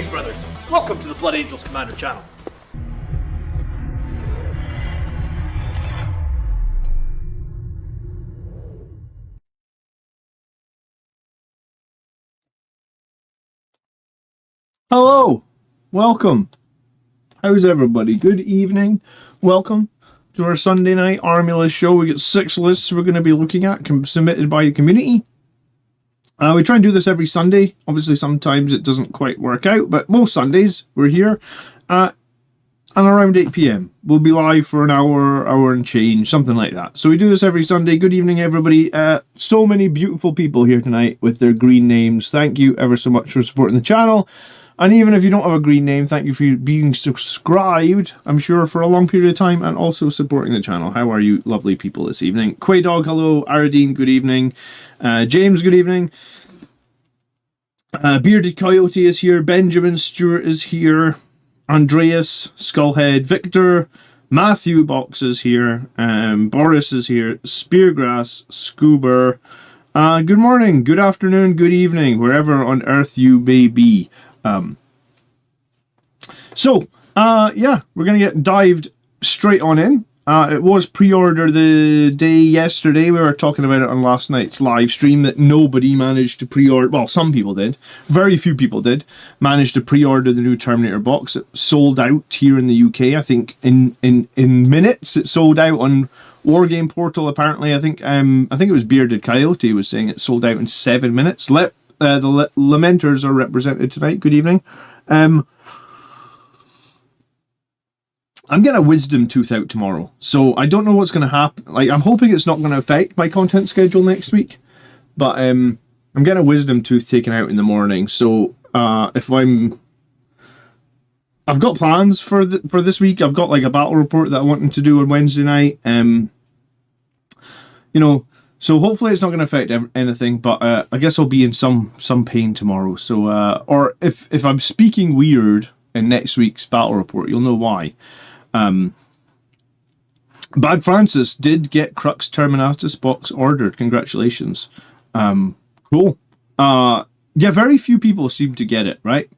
Greetings, brothers. Welcome to the Blood Angels Commander channel. Hello, welcome. How's everybody? Good evening. Welcome to our Sunday night Army List show. We got 6 lists we're going to be looking at, submitted by the community. We try and do this every Sunday. Obviously, sometimes it doesn't quite work out, but most Sundays we're here and around 8 p.m. We'll be live for an hour and change, something like that. So we do this every Sunday. Good evening, everybody. So many beautiful people here tonight with their green names. Thank you ever so much for supporting the channel. And even if you don't have a green name, thank you for being subscribed, I'm sure, for a long period of time, and also supporting the channel. How are you lovely people this evening? Quaydog, hello. Aradine, good evening. James, good evening. Bearded Coyote is here. Benjamin Stewart is here. Andreas, Skullhead, Victor, Matthew Box is here. Boris is here. Speargrass, Scuba. Good morning, good afternoon, good evening, wherever on earth you may be. Yeah, we're going to get dived straight on in. It was pre-order the day yesterday. We were talking about it on last night's live stream that nobody managed to pre-order. Well, some people did. Very few people did manage to pre-order the new Terminator box. It sold out here in the UK. I think in minutes. It sold out on Wargame Portal. Apparently, I think it was Bearded Coyote was saying it sold out in 7 minutes. The Lamenters are represented tonight. Good evening. I'm getting a wisdom tooth out tomorrow, so I don't know what's going to happen. Like, I'm hoping it's not going to affect my content schedule next week, but I'm getting a wisdom tooth taken out in the morning. So I've got plans for this week. I've got like a battle report that I want to do on Wednesday night. So hopefully it's not going to affect anything, but I guess I'll be in some pain tomorrow. So, or if I'm speaking weird in next week's battle report, you'll know why. Bad Francis did get Crux Terminatus box ordered. Congratulations. Cool. Yeah, very few people seem to get it, right?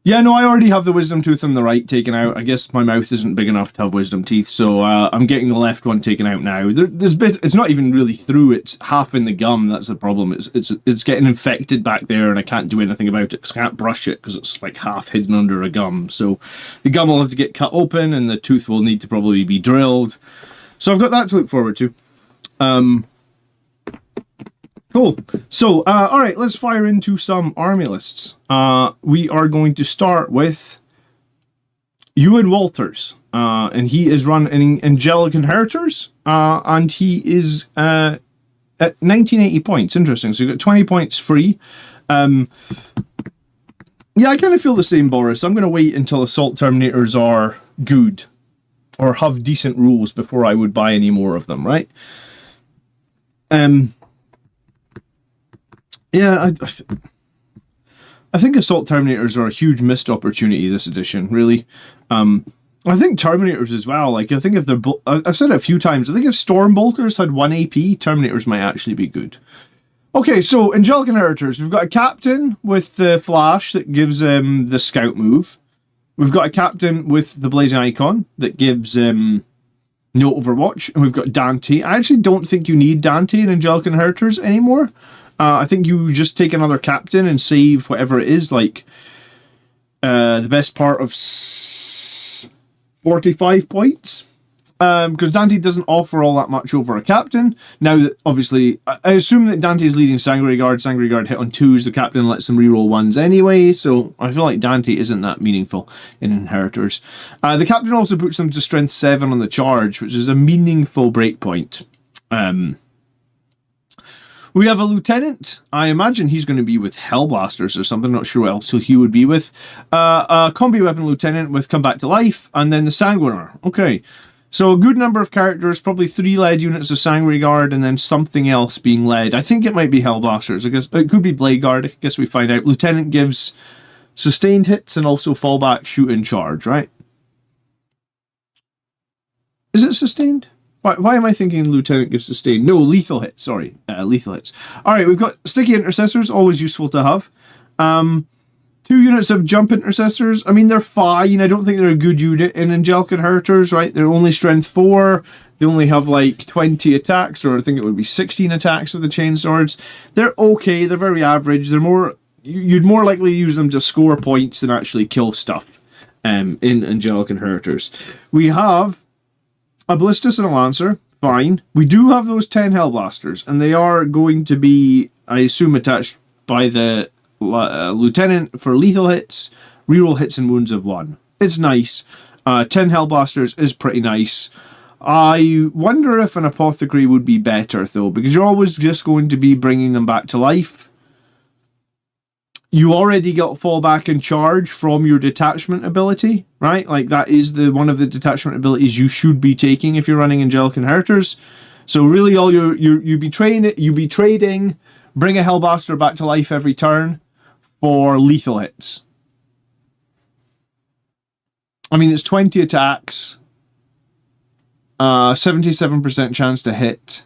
Yeah, no, I already have the wisdom tooth on the right taken out. I guess my mouth isn't big enough to have wisdom teeth, so I'm getting the left one taken out now. It's not even really through, it's half in the gum, that's the problem. It's getting infected back there, and I can't do anything about it, because I can't brush it, because it's like half hidden under a gum. So the gum will have to get cut open, and the tooth will need to probably be drilled. So I've got that to look forward to. Cool. So, alright, let's fire into some army lists. We are going to start with Ewan Walters. And he is running Angelic Inheritors. And he is at 1980 points. Interesting. So you've got 20 points free. Yeah, I kind of feel the same, Boris. I'm going to wait until Assault Terminators are good. Or have decent rules before I would buy any more of them, right? Yeah, I think Assault Terminators are a huge missed opportunity this edition, really. I think Terminators as well. Like, I think if they're... I've said it a few times. I think if Storm Bolters had 1 AP, Terminators might actually be good. Okay, so Angelic Inheritors. We've got a captain with the Flash that gives the Scout move. We've got a captain with the Blazing Icon that gives no Overwatch. And we've got Dante. I actually don't think you need Dante in Angelic Inheritors anymore. I think you just take another captain and save whatever it is, like the best part of 45 points. Because Dante doesn't offer all that much over a captain. Now, that obviously, I assume that Dante's leading Sanguinary Guard. Sanguinary Guard hit on 2s. The captain lets them reroll 1s anyway. So I feel like Dante isn't that meaningful in Inheritors. The captain also puts them to Strength 7 on the charge, which is a meaningful breakpoint. We have a lieutenant. I imagine he's going to be with Hellblasters or something. Not sure what else he would be with. A combi weapon lieutenant with Come Back to Life. And then the Sanguinar. Okay. So a good number of characters. Probably 3 lead units of Sanguinary Guard. And then something else being led. I think it might be Hellblasters. I guess it could be Blade Guard. I guess we find out. Lieutenant gives sustained hits and also fallback, shoot, and charge, right? Is it sustained? Why am I thinking Lieutenant gives sustain? No, lethal hits. Sorry, lethal hits. All right, we've got Sticky Intercessors, always useful to have. 2 units of jump intercessors. I mean, they're fine. I don't think they're a good unit in Angelic Inheritors, right? They're only strength 4. They only have like 20 attacks, or I think it would be 16 attacks with the chain swords. They're okay. They're very average. They're more... You'd more likely use them to score points than actually kill stuff in Angelic Inheritors. We have a Ballistus and a Lancer. Fine. We do have those 10 Hellblasters, and they are going to be, I assume, attached by the Lieutenant for lethal hits, reroll hits and wounds of 1. It's nice. 10 Hellblasters is pretty nice. I wonder if an Apothecary would be better, though, because you're always just going to be bringing them back to life. You already got fallback and charge from your detachment ability, right? Like, that is one of the detachment abilities you should be taking if you're running Angelic Inheritors. So really, all you'd be trading, bring a Hellblaster back to life every turn for lethal hits. I mean, it's 20 attacks, 77% chance to hit.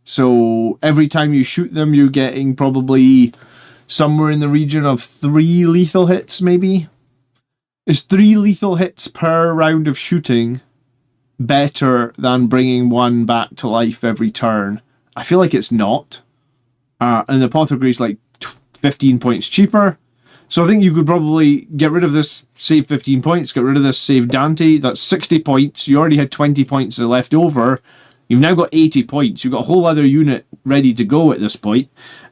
So every time you shoot them, you're getting probably somewhere in the region of 3 lethal hits, maybe? Is 3 lethal hits per round of shooting better than bringing one back to life every turn? I feel like it's not. And the Apothecary is like 15 points cheaper. So I think you could probably get rid of this, save 15 points, get rid of this, save Dante. That's 60 points. You already had 20 points left over. You've now got 80 points. You've got a whole other unit ready to go at this point.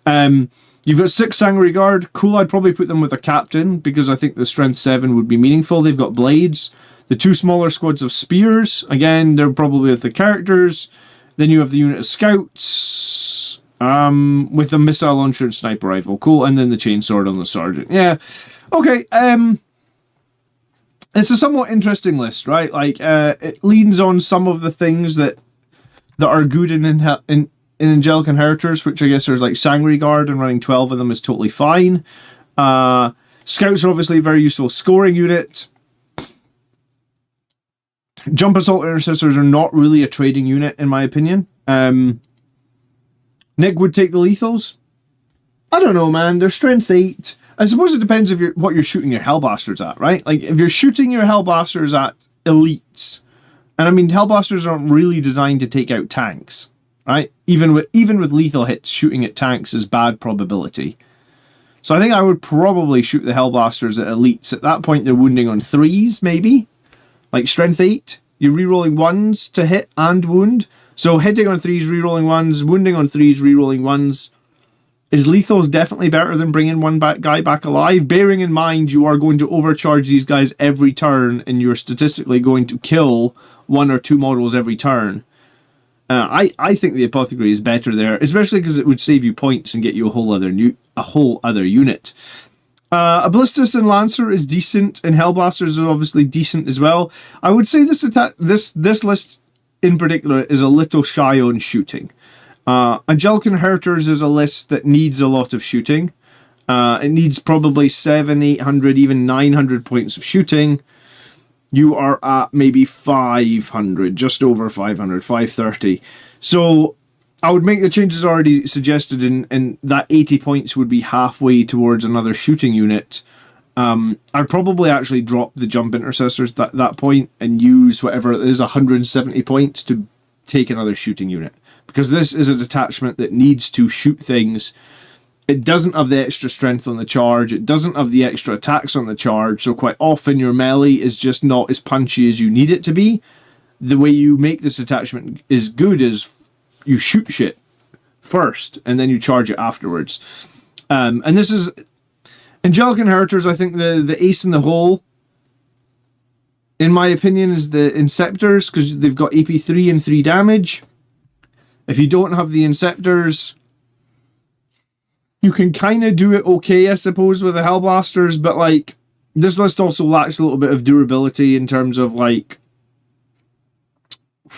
You've got 6 Sangre Guard. Cool, I'd probably put them with a captain because I think the strength 7 would be meaningful. They've got blades. The 2 smaller squads of spears. Again, they're probably with the characters. Then you have the unit of scouts with the missile launcher and sniper rifle. Cool, and then the chainsword on the sergeant. Yeah, okay. It's a somewhat interesting list, right? Like, it leans on some of the things that are good in Angelic Inheritors, which I guess are like Sangre Guard, and running 12 of them is totally fine. Scouts are obviously a very useful scoring unit. Jump Assault Intercessors are not really a trading unit, in my opinion. Nick would take the lethals. I don't know, man. They're strength 8. I suppose it depends if what you're shooting your Hellblasters at, right? Like, if you're shooting your Hellblasters at elites, and I mean, Hellblasters aren't really designed to take out tanks, right? Even with lethal hits, shooting at tanks is bad probability. So I think I would probably shoot the Hellblasters at elites. At that point, they're wounding on 3s, maybe? Like strength 8. You're rerolling 1s to hit and wound. So hitting on 3s, rerolling 1s, wounding on 3s, rerolling 1s. Is lethals definitely better than bringing one guy back alive? Bearing in mind you are going to overcharge these guys every turn, and you're statistically going to kill 1 or 2 models every turn. I think the Apothecary is better there, especially because it would save you points and get you a whole other unit. A Ballistus and Lancer is decent, and Hellblasters is obviously decent as well. I would say this list in particular is a little shy on shooting. Angelic Inheritors is a list that needs a lot of shooting. It needs probably 700, 800, even 900 points of shooting. You are at maybe 500, just over 500, 530. So I would make the changes already suggested, and that 80 points would be halfway towards another shooting unit. I'd probably actually drop the jump intercessors at that point and use whatever it is, 170 points to take another shooting unit. Because this is a detachment that needs to shoot things. It doesn't have the extra strength on the charge. It doesn't have the extra attacks on the charge. So quite often your melee is just not as punchy as you need it to be. The way you make this attachment is good is you shoot shit first and then you charge it afterwards. And this is Angelic Inheritors. I think the ace in the hole, in my opinion, is the Inceptors, because they've got AP 3 and 3 damage. If you don't have the Inceptors, you can kind of do it okay, I suppose, with the Hellblasters, but like, this list also lacks a little bit of durability in terms of like,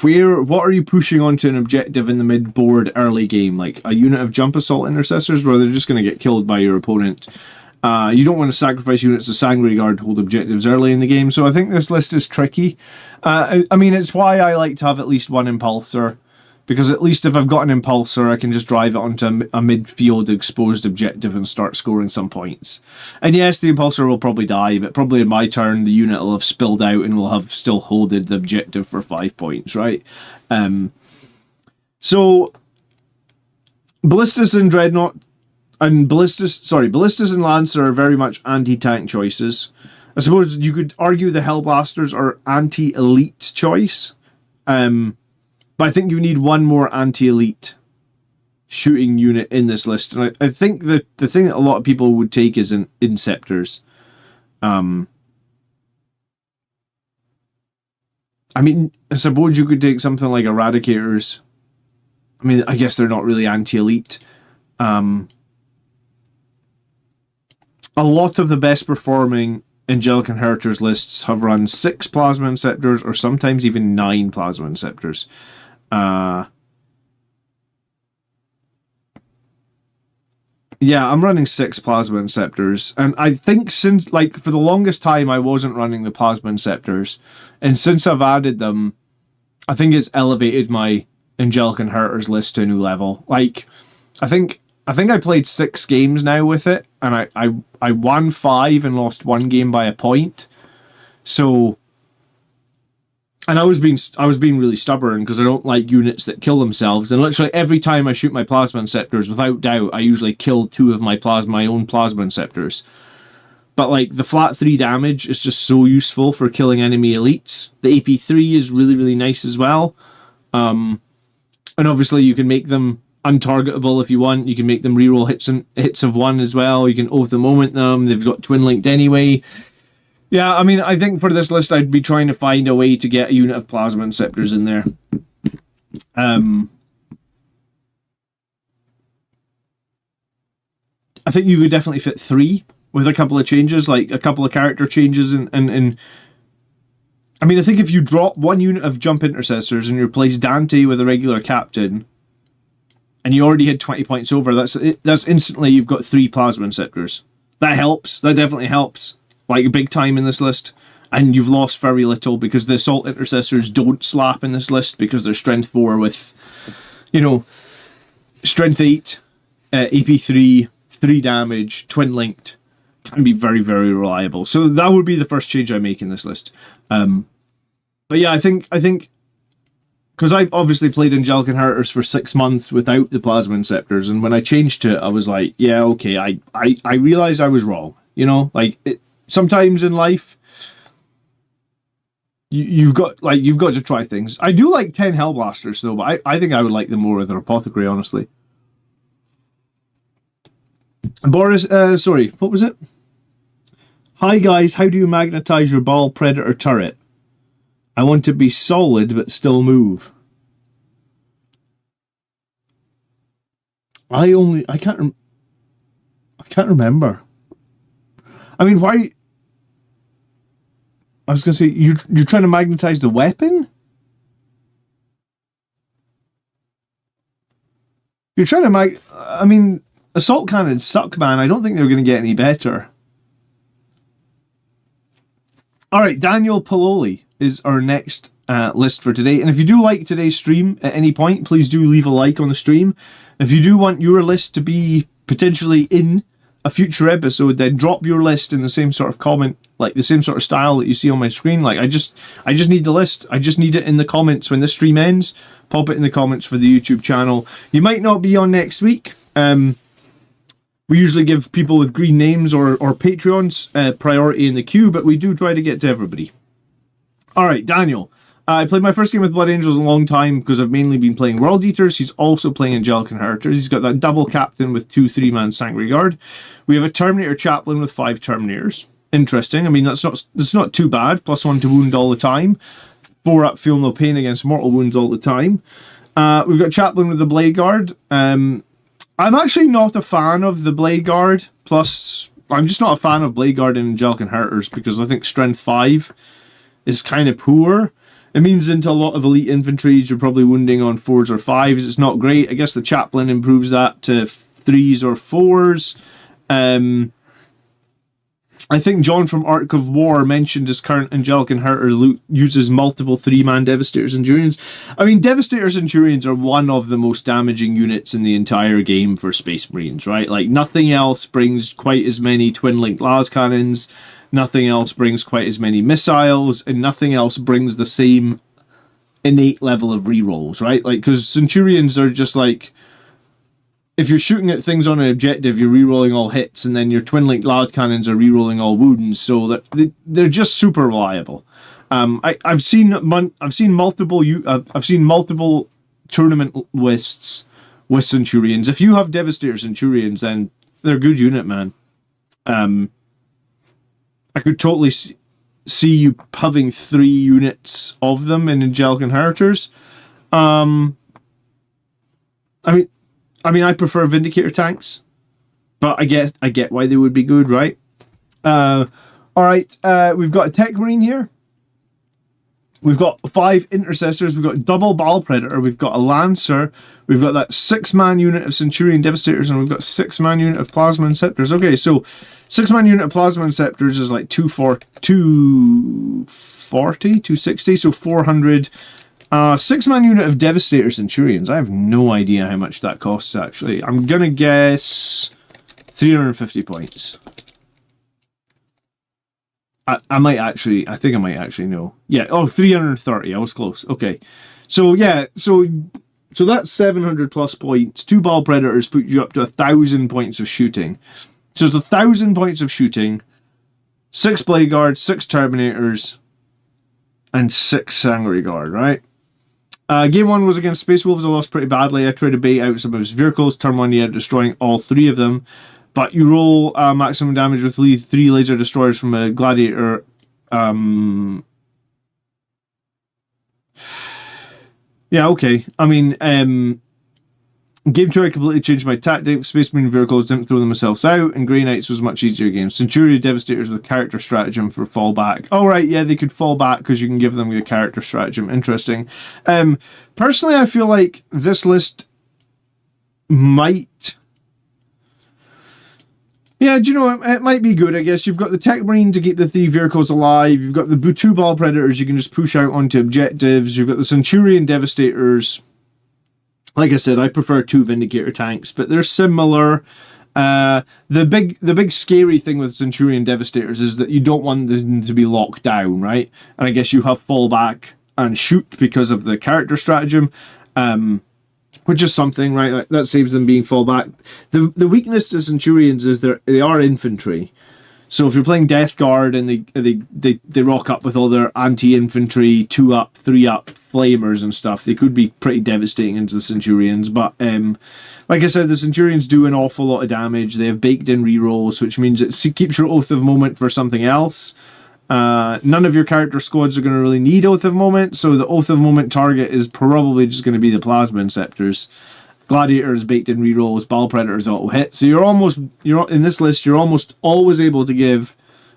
what are you pushing onto an objective in the mid-board early game? Like a unit of Jump Assault Intercessors where they're just going to get killed by your opponent. You don't want to sacrifice units of Sangre Guard to hold objectives early in the game, so I think this list is tricky. I mean, it's why I like to have at least one Impulsor. because at least if I've got an impulsor, I can just drive it onto a midfield exposed objective and start scoring some points. And yes, the impulsor will probably die, but probably in my turn, the unit will have spilled out and will have still holded the objective for 5 points, right? So Ballistas and Dreadnought and Ballistas and Lancer are very much anti-tank choices. I suppose you could argue the Hellblasters are anti-elite choice. But I think you need one more anti-elite shooting unit in this list. And I think that the thing that a lot of people would take is an Inceptors. I mean, I suppose you could take something like Eradicators. I mean, I guess they're not really anti-elite. A lot of the best performing Angelic Inheritors lists have run 6 Plasma Inceptors or sometimes even 9 Plasma Inceptors. Yeah, I'm running 6 Plasma Inceptors, and I think since, like, for the longest time I wasn't running the Plasma Inceptors, and since I've added them, I think it's elevated my Angelic Inheritors list to a new level. Like, I think I played 6 games now with it, and I won 5 and lost 1 game by a point. So, and I was being really stubborn because I don't like units that kill themselves. And literally every time I shoot my Plasma Inceptors, without doubt, I usually kill 2 of my own Plasma Inceptors. But like the flat 3 damage is just so useful for killing enemy elites. The AP3 is really, really nice as well. And obviously you can make them untargetable if you want. You can make them reroll hits of 1 as well. You can oath the moment them. They've got twin linked anyway. Yeah, I mean, I think for this list I'd be trying to find a way to get a unit of Plasma Inceptors in there. I think you could definitely fit 3 with a couple of changes, like a couple of character changes and I mean, I think if you drop 1 unit of Jump Intercessors and you replace Dante with a regular captain, and you already had 20 points over, that's instantly you've got 3 Plasma Inceptors. That helps. That definitely helps. Like, big time in this list. And you've lost very little because the Assault Intercessors don't slap in this list because they're Strength 4 with, you know, Strength 8, AP3, 3 damage, twin linked. Can be very, very reliable. So that would be the first change I make in this list. But yeah, I think because I've obviously played Angelic Inheritors for 6 months without the Plasma Inceptors, and when I changed to it, I was like, yeah, okay, I realized I was wrong. You know, like, sometimes in life, you've got to try things. I do like 10 Hellblasters though, but I think I would like them more with an Apothecary, honestly. Boris, sorry, what was it? Hi guys, how do you magnetize your Ball Predator turret? I want to be solid but still move. I can't remember. I mean, why? I was going to say, you're trying to magnetize the weapon? You're trying to I mean, assault cannons suck, man. I don't think they're going to get any better. Alright, Daniel Paloli is our next list for today. And if you do like today's stream at any point, please do leave a like on the stream. If you do want your list to be potentially in a future episode, then drop your list in the same sort of comment, like the same sort of style that you see on my screen. Like, I just need the list. I just need it in the comments when this stream ends. Pop it in the comments for the YouTube channel. You might not be on next week. We usually give people with green names or Patreons priority in the queue, but we do try to get to everybody. Alright, Daniel. I played my first game with Blood Angels a long time because I've mainly been playing World Eaters. He's also playing Angelic Inheritors. He's got that double captain with 2 3-man Sanctuary Guard. We have a Terminator Chaplain with 5 Terminators. Interesting. I mean, that's not too bad. +1 to wound all the time. 4 up, feel no pain against mortal wounds all the time. We've got Chaplain with the Blade Guard. I'm actually not a fan of the Blade Guard. Plus, I'm just not a fan of Blade Guard in Angelic Inheritors because I think Strength 5 is kind of poor. It means into a lot of elite infantries you're probably wounding on 4s or 5s. It's not great. I guess the Chaplain improves that to 3s or 4s. I think John from Arc of War mentioned his current Angelic Inheritor uses multiple 3-man Devastator Centurions. I mean, Devastator Centurions are one of the most damaging units in the entire game for Space Marines, right? Like, nothing else brings quite as many twin-linked las cannons, nothing else brings quite as many missiles, and nothing else brings the same innate level of rerolls, right? Like, because Centurions are just like, if you're shooting at things on an objective, you're rerolling all hits, and then your twin-linked loud cannons are rerolling all wounds, so that they're just super reliable. I've seen multiple tournament lists with Centurions. If you have Devastator Centurions, then they're a good unit, man. I could totally see you having 3 units of them in Angelic Inheritors. I mean, I prefer Vindicator tanks, but I get why they would be good, right? Alright, we've got a Tech Marine here. We've got 5 Intercessors, we've got double Ball Predator, we've got a Lancer, we've got that 6-man unit of Centurion Devastators, and we've got 6-man unit of Plasma Inceptors. Okay, so 6-man unit of Plasma Inceptors is like 260, so 400. 6-man unit of Devastator Centurions. I have no idea how much that costs, actually. I'm gonna guess 350 points. I think I might actually know. Yeah, 330. I was close. Okay. So, yeah, so that's 700 plus points. 2 Ball Predators put you up to 1,000 points of shooting. So it's 1,000 points of shooting, 6 Blade Guards, 6 Terminators, and 6 Sangre Guard, right? Game 1 was against Space Wolves. I lost pretty badly. I tried to bait out some of his vehicles. Turn 1, he ended up destroying all 3 of them. But you roll maximum damage with 3 laser destroyers from a Gladiator. Yeah, okay. I mean, Game 2 I completely changed my tactic. Space Marine vehicles didn't throw themselves out, and Grey Knights was a much easier game. Centurion Devastators with character stratagem for fallback. Alright, yeah, they could fall back because you can give them the character stratagem. Interesting. Personally, I feel like this list might... Yeah, do you know, it might be good, I guess. You've got the Tech Marine to keep the 3 vehicles alive. You've got the 2 Ball Predators you can just push out onto objectives. You've got the Centurion Devastators. Like I said, I prefer 2 Vindicator tanks, but they're similar. The big scary thing with Centurion Devastators is that you don't want them to be locked down, right? And I guess you have fallback and shoot because of the character stratagem, which is something, right? That saves them being fallback. The weakness to Centurions is they are infantry. So if you're playing Death Guard and they rock up with all their anti-infantry 2-up, 3-up flamers and stuff, they could be pretty devastating into the Centurions. But like I said, the Centurions do an awful lot of damage. They have baked-in rerolls, which means it keeps your Oath of Moment for something else. None of your character squads are going to really need Oath of Moment, so the Oath of Moment target is probably just going to be the Plasma Inceptors. Gladiators, baked in rerolls, Ball Predators auto hit. So you're in this list, you're almost always able to give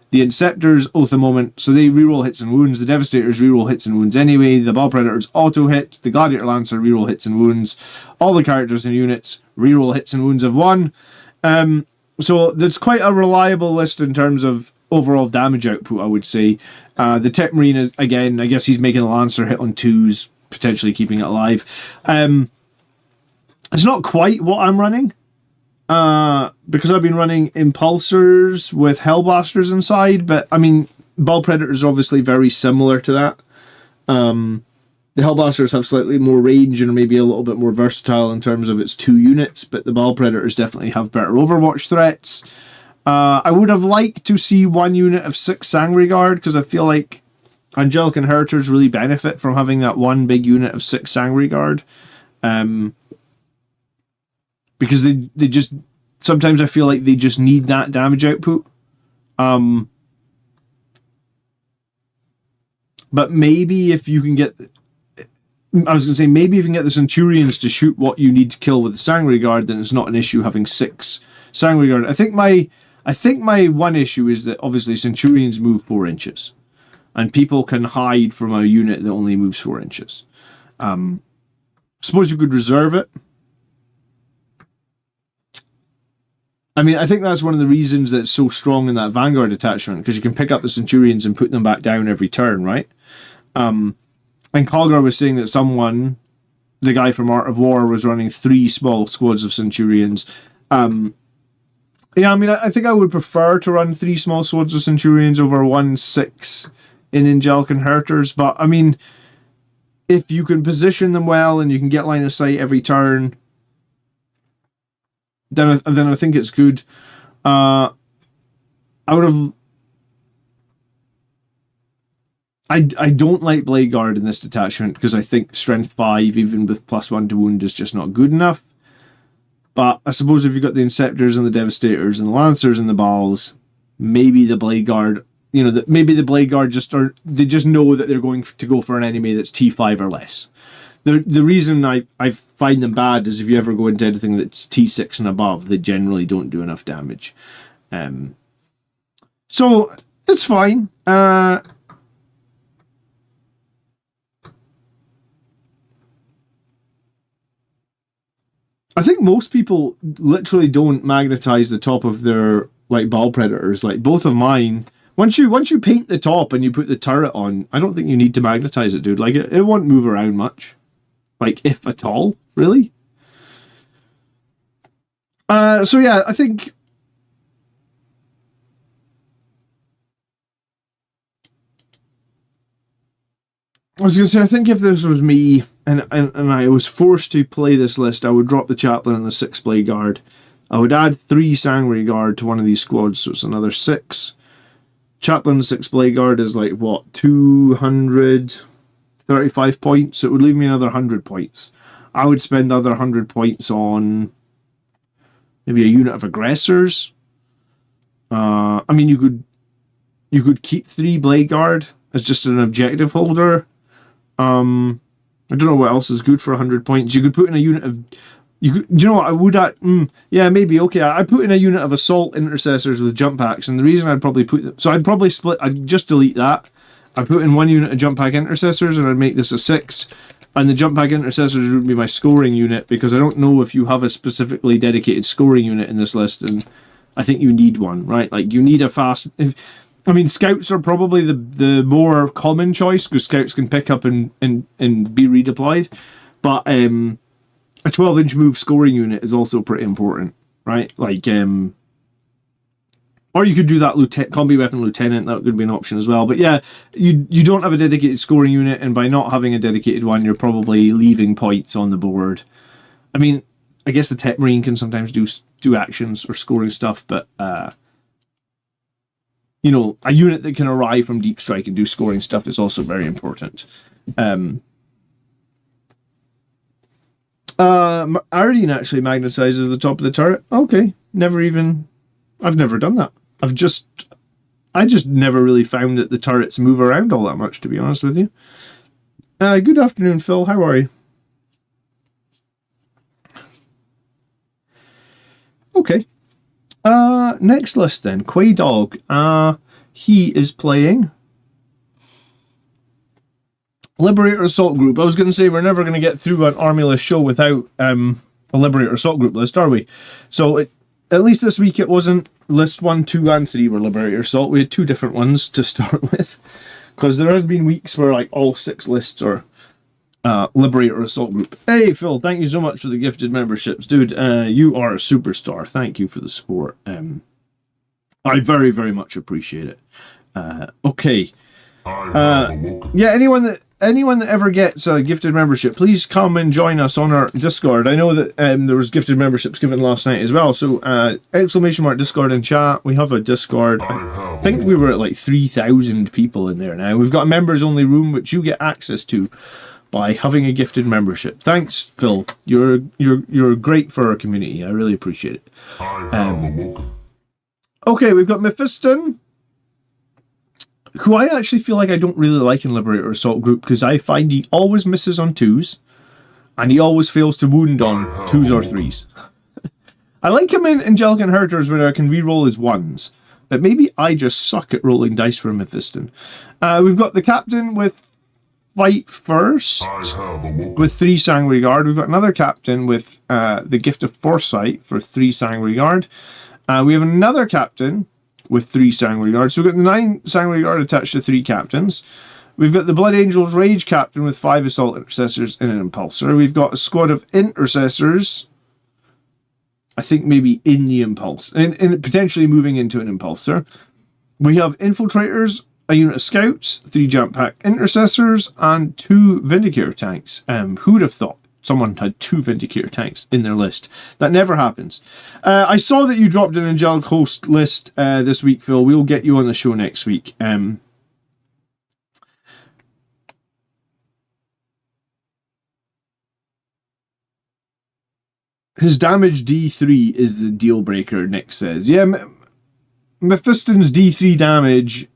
the Inceptors Oath of Moment, so they reroll hits and wounds. The Devastators reroll hits and wounds anyway. The Ball Predators auto hit. The Gladiator Lancer reroll hits and wounds. All the characters and units reroll hits and wounds of 1. So that's quite a reliable list in terms of overall damage output, I would say. The Tech Marine is, again, I guess he's making a Lancer hit on 2s, potentially keeping it alive. It's not quite what I'm running, because I've been running Impulsors with Hellblasters inside, but, I mean, Ball Predators are obviously very similar to that. The Hellblasters have slightly more range and are maybe a little bit more versatile in terms of its 2 units, but the Ball Predators definitely have better Overwatch threats. I would have liked to see 1 unit of 6 Sangre Guard, because I feel like Angelic Inheritors really benefit from having that 1 big unit of 6 Sangre Guard. Because they just, sometimes I feel like they just need that damage output. But maybe if you can get, I was going to say, maybe if you can get the Centurions to shoot what you need to kill with the Sangre Guard, then it's not an issue having 6 Sangre Guard. I think my one issue is that obviously Centurions move 4 inches. And people can hide from a unit that only moves 4 inches. Suppose you could reserve it. I mean, I think that's one of the reasons that it's so strong in that Vanguard attachment, because you can pick up the Centurions and put them back down every turn, right? And Colgar was saying that someone, the guy from Art of War, was running 3 small squads of Centurions. Yeah, I mean, I think I would prefer to run 3 small squads of Centurions over 1-6 in Angelic Inheritors, but I mean, if you can position them well and you can get line of sight every turn, then I think it's good. I don't like Blade Guard in this detachment because I think Strength 5, even with +1 to wound, is just not good enough. But I suppose if you've got the Inceptors and the Devastators and the Lancers and the Bals, maybe the Blade Guard, maybe the Blade Guard they just know that they're going to go for an enemy that's T5 or less. The reason I find them bad is if you ever go into anything that's T6 and above, they generally don't do enough damage. So it's fine. I think most people literally don't magnetize the top of their Ball Predators. Like both of mine, once you paint the top and you put the turret on, I don't think you need to magnetize it, dude. Like it won't move around much, if at all, really. So yeah, I think I was going to say, I think if this was me and I was forced to play this list, I would drop the Chaplain and the 6 Blade Guard. I would add 3 Sanguinary Guard to one of these squads, so it's another 6. Chaplain and 6 Blade Guard is 235 points, so it would leave me another 100 points. I would spend the other 100 points on maybe a unit of Aggressors. I mean, you could keep 3 Blade Guard as just an objective holder. I don't know what else is good for 100 points. You could put in a unit of... you know what, I would... yeah, maybe, okay. I put in a unit of Assault Intercessors with Jump Packs, and the reason I'd probably put... So I'd probably split... I'd just delete that. I'd put in 1 unit of Jump Pack Intercessors, and I'd make this a 6. And the Jump Pack Intercessors would be my scoring unit, because I don't know if you have a specifically dedicated scoring unit in this list, and I think you need one, right? You need a fast... I mean, Scouts are probably the more common choice, because Scouts can pick up and be redeployed. But a 12-inch move scoring unit is also pretty important, right? Or you could do that combi weapon lieutenant, that would be an option as well. But yeah, you don't have a dedicated scoring unit, and by not having a dedicated one, you're probably leaving points on the board. I mean, I guess the Tech Marine can sometimes do actions or scoring stuff, but... a unit that can arrive from Deep Strike and do scoring stuff is also very important. Aridine actually magnetizes the top of the turret. Okay, I've never done that. I just never really found that the turrets move around all that much, to be honest with you. Good afternoon, Phil. How are you? Okay. Next list then, Quay Dog. He is playing Liberator Assault Group. I was going to say we're never going to get through an army list show without a Liberator Assault Group list, are we? So at least this week it wasn't list 1, 2, and 3 were Liberator Assault. We had 2 different ones to start with, because there has been weeks where all 6 lists are Liberator Assault Group. Hey Phil, thank you so much for the gifted memberships, dude. You are a superstar. Thank you for the support. I very, very much appreciate it. Okay. Yeah, anyone that ever gets a gifted membership, please come and join us on our Discord. I know that there was gifted memberships given last night as well. So ! Discord in chat. We have a Discord. I think we were at 3,000 people in there now. We've got a members only room which you get access to by having a gifted membership. Thanks, Phil. You're great for our community. I really appreciate it. Okay, we've got Mephiston, who I actually feel like I don't really like in Liberator Assault Group, because I find he always misses on 2s, and he always fails to wound on 2s or 3s. I like him in Angelic Inheritors where I can reroll his 1s, but maybe I just suck at rolling dice for Mephiston. We've got the Captain with Fight First, with 3 Sanguinary Guard. We've got another Captain with the Gift of Foresight for 3 Sanguinary Guard. We have another captain with 3 Sanguinary Guards. So we've got the 9 Sanguinary Guard attached to 3 captains. We've got the Blood Angels Rage captain with 5 Assault Intercessors and an Impulsor. We've got a squad of Intercessors, I think maybe in the Impulse, and potentially moving into an Impulsor. We have Infiltrators, a unit of Scouts, 3 Jump Pack Intercessors, and 2 Vindicator tanks. Who would have thought someone had 2 Vindicator tanks in their list? That never happens. I saw that you dropped an Angelic Host list this week, Phil. We'll get you on the show next week. His damage D3 is the deal breaker, Nick says. Yeah, Mephiston's D3 damage...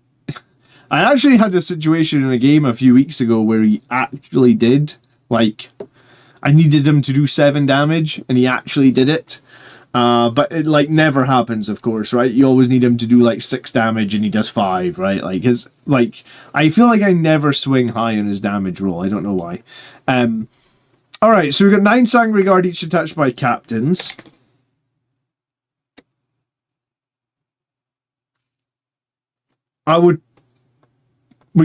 I actually had a situation in a game a few weeks ago where he actually did, like, I needed him to do 7 damage, and he actually did it. But it, like, never happens, of course, right? You always need him to do, like, 6 damage, and he does 5, right? Like, I feel like I never swing high on his damage roll. I don't know why. Alright, so we've got 9 Sanguinary Guard, each attached by captains. We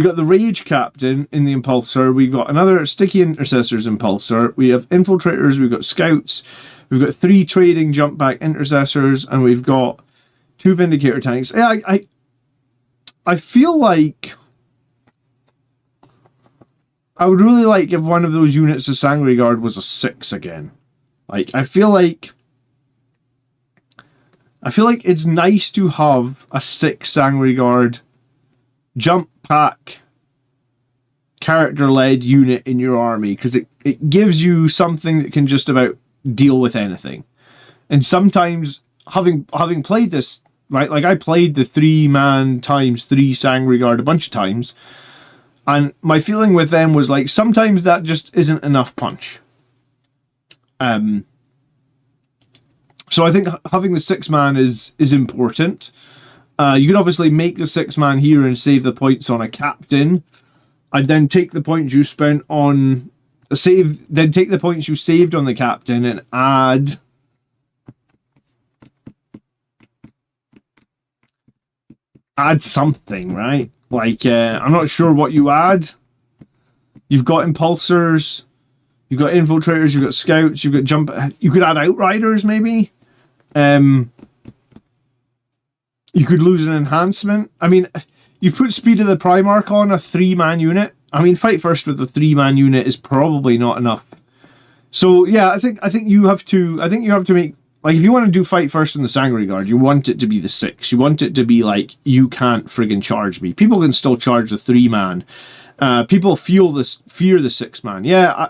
got the Rage Captain in the Impulsor. We've got another Sticky Intercessors Impulsor. We have Infiltrators. We've got Scouts. We've got 3 Trading Jump Back Intercessors. And we've got 2 Vindicator tanks. Yeah, I feel like... I would really like if one of those units of Sanguinary Guard was a 6 again. Like, I feel like it's nice to have a 6 Sanguinary Guard jump pack character-led unit in your army, because it gives you something that can just about deal with anything. And sometimes, having played this, right, like I played the 3-man times 3 Sanguinary Guard a bunch of times, and my feeling with them was like, sometimes that just isn't enough punch. So I think having the 6-man is important. You could obviously make the 6-man here and save the points on a captain. I'd then take the points you spent on then take the points you saved on the captain and add something, right? Like, I'm not sure what you add. You've got Impulsors, you've got Infiltrators, you've got Scouts, you've got Jump... You could add Outriders, maybe? You could lose an enhancement. I mean, you've put Speed of the Primarch on a 3-man unit. I mean, Fight First with a 3-man unit is probably not enough. So, yeah, I think you have to make... Like, if you want to do Fight First in the Sanguinary Guard, you want it to be the 6. You want it to be like, you can't friggin' charge me. People can still charge the 3-man. People fear the 6-man. Yeah,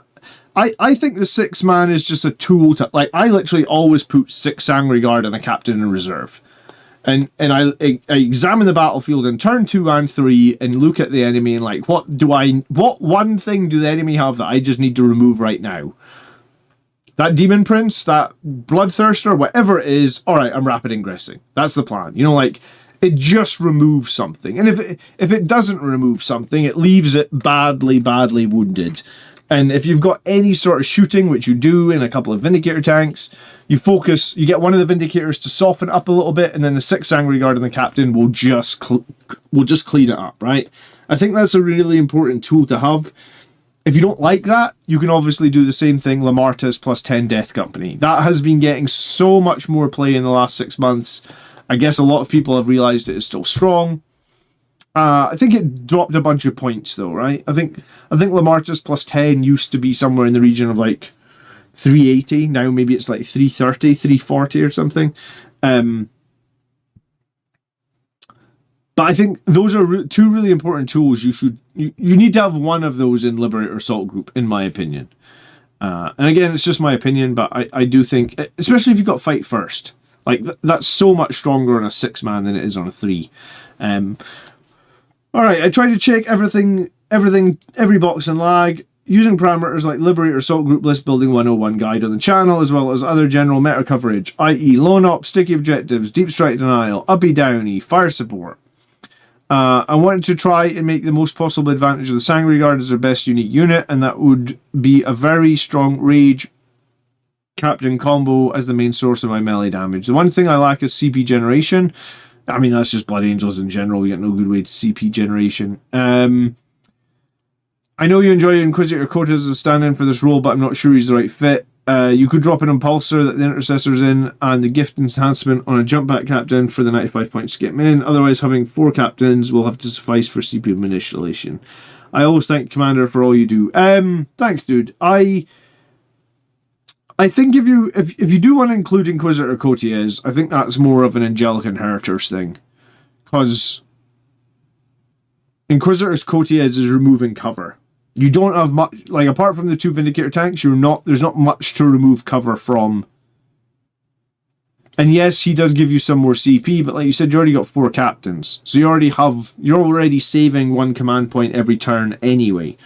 I think the 6-man is just a tool to... Like, I literally always put 6 Sanguinary Guard and a captain in reserve. And I examine the battlefield in turn 2 and 3 and look at the enemy and like, what one thing do the enemy have that I just need to remove right now? That Demon Prince, that Bloodthirster, whatever it is, alright, I'm rapid ingressing. That's the plan. You know, like, it just removes something. And if it doesn't remove something, it leaves it badly wounded. And if you've got any sort of shooting, which you do in a couple of Vindicator tanks, you get one of the Vindicators to soften up a little bit, and then the 6 Sanguinary Guard and the captain will just clean it up, right? I think that's a really important tool to have. If you don't like that, you can obviously do the same thing, Lamartas plus 10 Death Company. That has been getting so much more play in the last 6 months. I guess a lot of people have realised it is still strong. I think it dropped a bunch of points though, right? I think Lamartas plus 10 used to be somewhere in the region of like 380. Now maybe it's like 330, 340 or something. But I think those are 2 really important tools. You need to have one of those in Liberator Assault Group, in my opinion. And again, it's just my opinion, but I do think, especially if you've got Fight First, like that's so much stronger on a 6-man than it is on a 3. Alright, I tried to check every box and lag, using parameters like Liberator Assault Group List Building 101 guide on the channel, as well as other general meta coverage, i.e. Lone Op, Sticky Objectives, Deep Strike Denial, Uppy Downy, Fire Support. I wanted to try and make the most possible advantage of the Sanguinary Guard as their best unique unit, and that would be a very strong Rage Captain combo as the main source of my melee damage. The one thing I lack is CP generation. I mean, that's just Blood Angels in general. We get no good way to CP generation. I know you enjoy Inquisitor Kota as a stand-in for this role, but I'm not sure he's the right fit. You could drop an Impulsor that the Intercessor's in and the Gift Enhancement on a jump back captain for the 95 points to get him in. Otherwise, having 4 captains will have to suffice for CP manipulation. I always thank Commander for all you do. Thanks, dude. I think if you do want to include Inquisitor Cotiers, I think that's more of an Angelic Inheritors thing. Because Inquisitor's Cotiers is removing cover. You don't have much, like, apart from the 2 Vindicator tanks, there's not much to remove cover from. And yes, he does give you some more CP, but like you said, you already got 4 captains. So you're already saving 1 command point every turn anyway.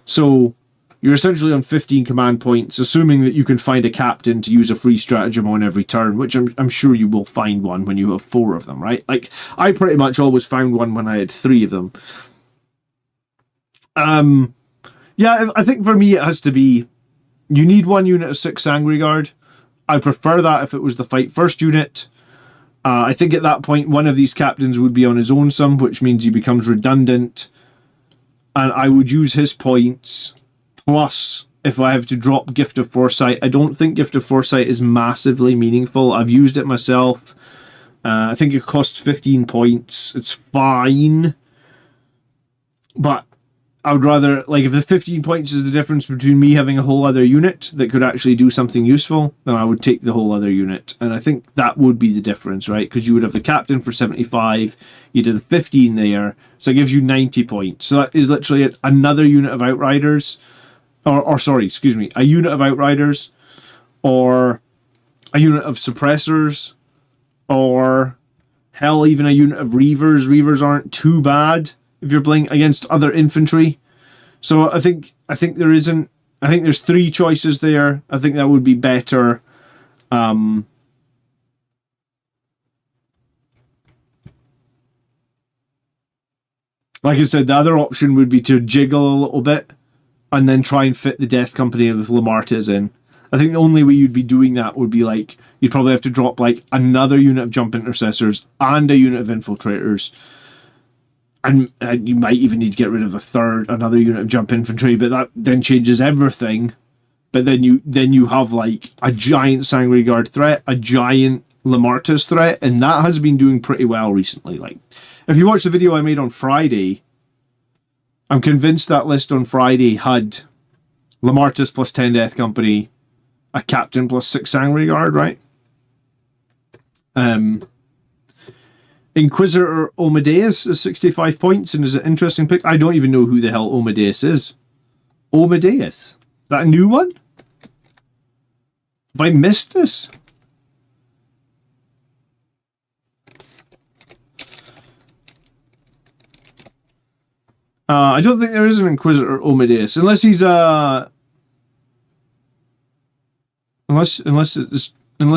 So you're essentially on 15 command points, assuming that you can find a captain to use a free stratagem on every turn, which I'm sure you will find one when you have 4 of them, right? Like, I pretty much always found one when I had 3 of them. Yeah, I think for me it has to be, you need 1 unit of 6 Sangry Guard. I prefer that if it was the fight first unit. I think at that point one of these captains would be on his own sum, which means he becomes redundant. And I would use his points. Plus, if I have to drop Gift of Foresight, I don't think Gift of Foresight is massively meaningful. I've used it myself. I think it costs 15 points. It's fine. But I would rather, like, if the 15 points is the difference between me having a whole other unit that could actually do something useful, then I would take the whole other unit. And I think that would be the difference, right? Because you would have the captain for 75, you'd have the 15 there, so it gives you 90 points. So that is literally another unit of Outriders, or sorry, excuse me, a unit of Outriders, or a unit of Suppressors, or hell, even a unit of Reavers. Reavers aren't too bad if you're playing against other infantry. So I think there's 3 choices there. I think that would be better. Like I said, the other option would be to jiggle a little bit and then try and fit the Death Company with Lamartes in. I think the only way you'd be doing that would be, like, you'd probably have to drop like another unit of Jump Intercessors and a unit of Infiltrators. And you might even need to get rid of another unit of Jump Infantry, but that then changes everything. But then you have like a giant Sangry Guard threat, a giant Lamartes threat, and that has been doing pretty well recently. Like, if you watch the video I made on Friday, I'm convinced that list on Friday had Lamartes plus 10 Death Company, a Captain plus 6 Sangry Guard, right? Inquisitor Omedeus is 65 points and is an interesting pick. I don't even know who the hell Omedeus is. Omedeus? Is that a new one? Have I missed this? I don't think there is an Inquisitor Omedeus, unless he's unless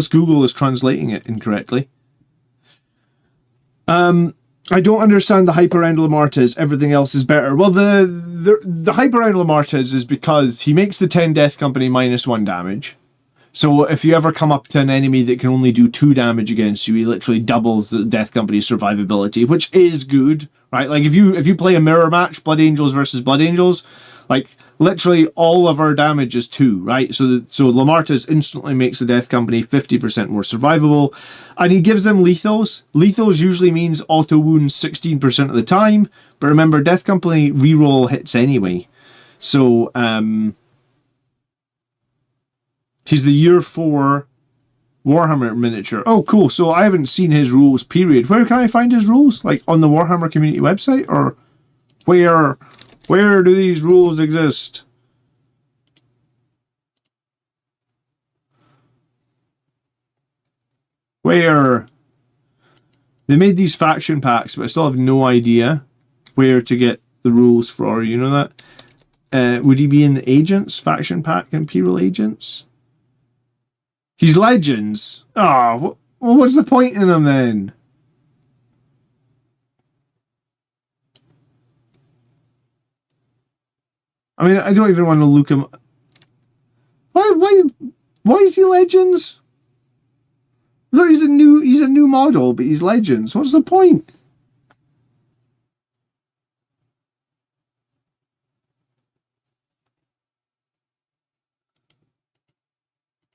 Google is translating it incorrectly. I don't understand the hype around Lamartes. Everything else is better. Well, the hype around Lamartes is because he makes the 10 Death Company -1 damage. So if you ever come up to an enemy that can only do 2 damage against you, he literally doubles the Death Company's survivability, which is good, right? Like, if you play a mirror match, Blood Angels versus Blood Angels, like, literally all of our damage is 2, right? So Lamartes instantly makes the Death Company 50% more survivable, and he gives them lethals. Lethals usually means auto wounds 16% of the time, but remember, Death Company reroll hits anyway. So he's the year 4 Warhammer miniature. Oh, cool. So I haven't seen his rules, period. Where can I find his rules? Like, on the Warhammer community website? Or where do these rules exist? Where? They made these faction packs, but I still have no idea where to get the rules for. You know that? Would he be in the Agents faction pack, Imperial Agents? He's Legends. Oh, well, what's the point in him then? I mean, I don't even want to look him. Why? Why is he Legends? I thought he's a new model, but he's Legends. What's the point?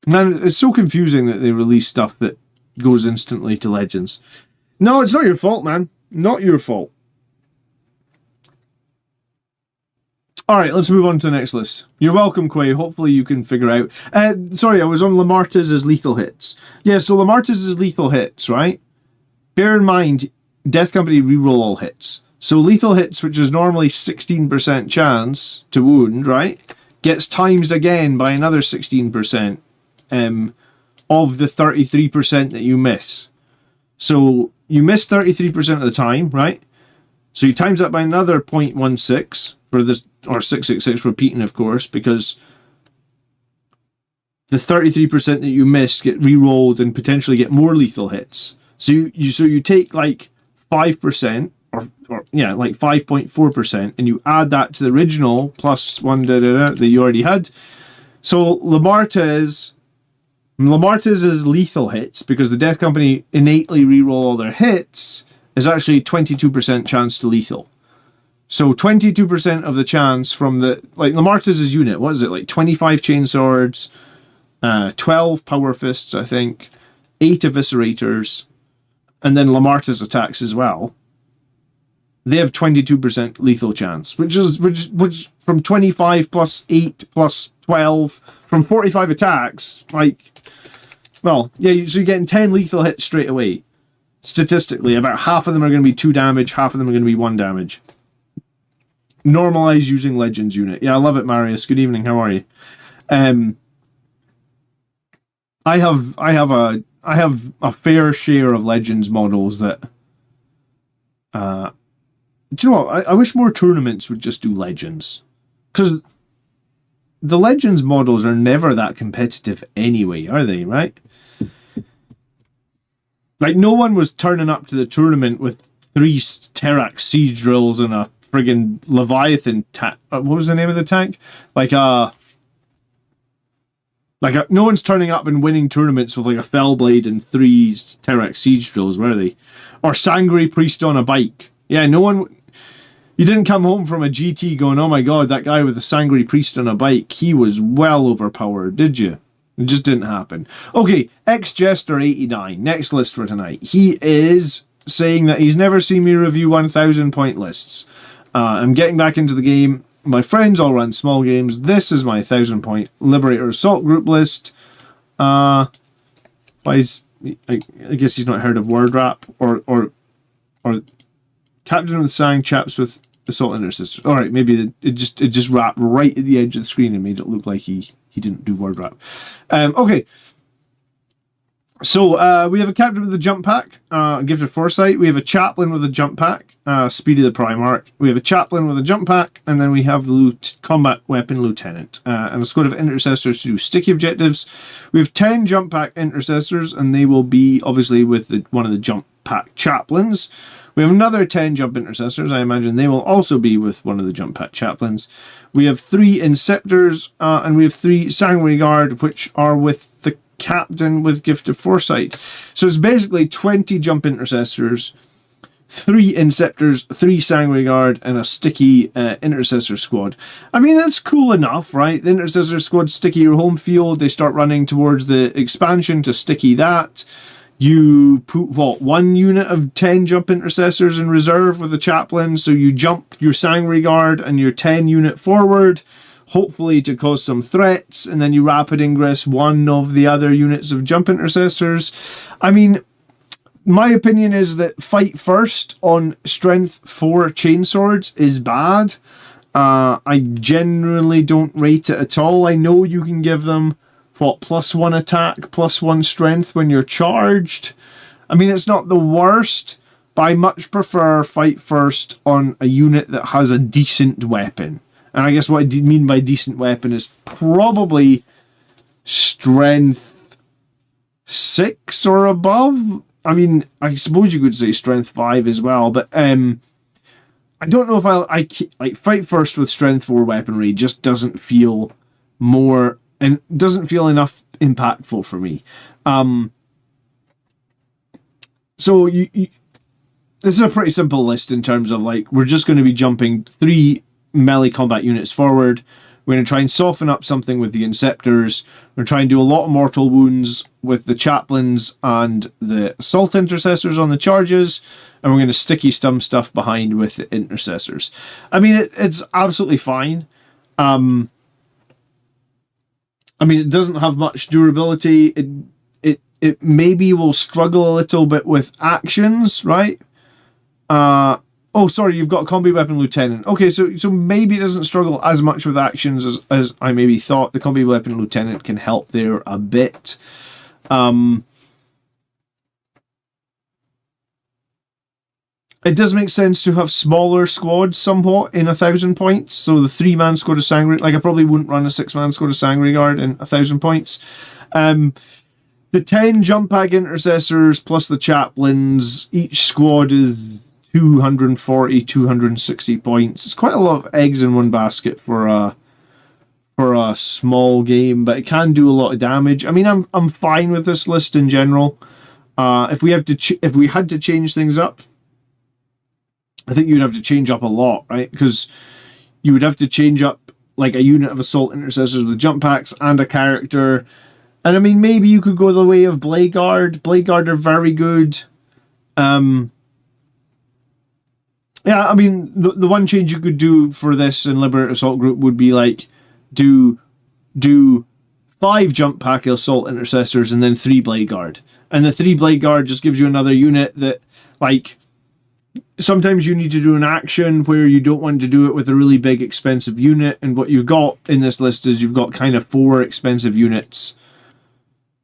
Man, it's so confusing that they release stuff that goes instantly to Legends. No, it's not your fault, man. Not your fault. Alright, let's move on to the next list. You're welcome, Quay. Hopefully you can figure out... sorry, I was on Lamarta's as lethal hits. Yeah, so Lamarta's is lethal hits, right? Bear in mind, Death Company reroll all hits. So lethal hits, which is normally 16% chance to wound, right? Gets times again by another 16% of the 33% that you miss. So you miss 33% of the time, right? So you times that by another 0.16 for this, or 666 repeating, of course, because the 33% that you missed get re-rolled and potentially get more lethal hits. So you take like 5% or yeah, like 5.4%, and you add that to the original plus one that you already had. So Lamarta's is lethal hits, because the Death Company innately re-roll all their hits, is actually 22% chance to lethal. So 22% of the chance from the, like, Lamarta's unit, what is it, like 25 chainswords, 12 power fists, I think, 8 eviscerators, and then Lamarta's attacks as well. They have 22% lethal chance, which from 25 plus 8 plus 12, from 45 attacks, like, well, yeah, so you're getting 10 lethal hits straight away. Statistically, about half of them are going to be 2 damage, half of them are going to be 1 damage. Normalize using Legends unit. Yeah, I love it, Marius. Good evening. How are you? I have a fair share of Legends models that. Do you know what? I wish more tournaments would just do Legends, because the Legends models are never that competitive anyway, are they? Right? Like, no one was turning up to the tournament with 3 Terrax siege drills and a friggin' Leviathan tank. What was the name of the tank? No one's turning up and winning tournaments with like a Fellblade and 3 Terrax siege drills, were they? Or Sangre Priest on a bike. Yeah, no one. You didn't come home from a GT going, oh my god, that guy with the Sangre Priest on a bike, he was well overpowered, did you? It just didn't happen. Okay, X-Jester89, next list for tonight. He is saying that he's never seen me review 1,000 point lists. I'm getting back into the game. My friends all run small games. This is my 1,000 point Liberator Assault group list. I guess he's not heard of Word Wrap or Captain with Sang chaps with Assault Intercessors. All right, maybe it just wrapped right at the edge of the screen and made it look like he didn't do Word Wrap. Okay. So we have a Captain with a Jump Pack, Gift of Foresight. We have a Chaplain with a Jump Pack, Speed of the Primarch. We have a Chaplain with a Jump Pack, and then we have the Combat Weapon Lieutenant, and a squad of Intercessors to do sticky objectives. We have 10 Jump Pack Intercessors, and they will be obviously with one of the Jump Pack Chaplains. We have another 10 Jump Intercessors. I imagine they will also be with one of the Jump Pack Chaplains. We have 3 Inceptors, and we have 3 Sanguinary Guard, which are with the Captain with Gift of Foresight. So it's basically 20 Jump Intercessors, 3 Inceptors, 3 Sanguinary Guard, and a sticky Intercessor squad. I mean, that's cool enough, right? The Intercessor squad sticky your home field. They start running towards the expansion to sticky that. You put, what, 1 unit of 10 Jump Intercessors in reserve with a Chaplain, so you jump your Sanguinary Guard and your 10 unit forward, hopefully to cause some threats, and then you rapid ingress 1 of the other units of Jump Intercessors. I mean, my opinion is that fight first on strength 4 chainswords is bad. I generally don't rate it at all. I know you can give them, what, +1 attack, +1 strength when you're charged. I mean, it's not the worst, but I much prefer fight first on a unit that has a decent weapon. And I guess what I mean by decent weapon is probably strength 6 or above. I mean, I suppose you could say strength 5 as well, but I don't know if I like fight first with strength 4 weaponry. Just doesn't feel more, and doesn't feel enough impactful for me. So this is a pretty simple list in terms of like, we're just going to be jumping 3 melee combat units forward. We're going to try and soften up something with the Inceptors. We're trying to do a lot of mortal wounds with the Chaplains and the Assault Intercessors on the charges. And we're going to sticky stum stuff behind with the Intercessors. I mean, it's absolutely fine. I mean, it doesn't have much durability. It maybe will struggle a little bit with actions, right? Oh, sorry, you've got a combi weapon lieutenant. Okay, so maybe it doesn't struggle as much with actions as I maybe thought. The combi weapon lieutenant can help there a bit. It does make sense to have smaller squads somewhat in 1,000 points. So the 3-man squad of Sangre, like I probably wouldn't run a 6-man squad of Sangre Guard in 1,000 points. The 10 jump pack intercessors plus the chaplains, each squad is 240, 260 points. It's quite a lot of eggs in one basket for a small game, but it can do a lot of damage. I mean, I'm fine with this list in general. If we had to change things up, I think you'd have to change up a lot, right? Because you would have to change up like a unit of assault intercessors with jump packs and a character. And I mean, maybe you could go the way of Blade Guard. Blade Guard are very good. Yeah, I mean, the one change you could do for this in Liberator Assault Group would be like do 5 jump pack assault intercessors and then 3 Blade Guard. And the 3 Blade Guard just gives you another unit that, like, sometimes you need to do an action where you don't want to do it with a really big expensive unit. And what you've got in this list is you've got kind of 4 expensive units.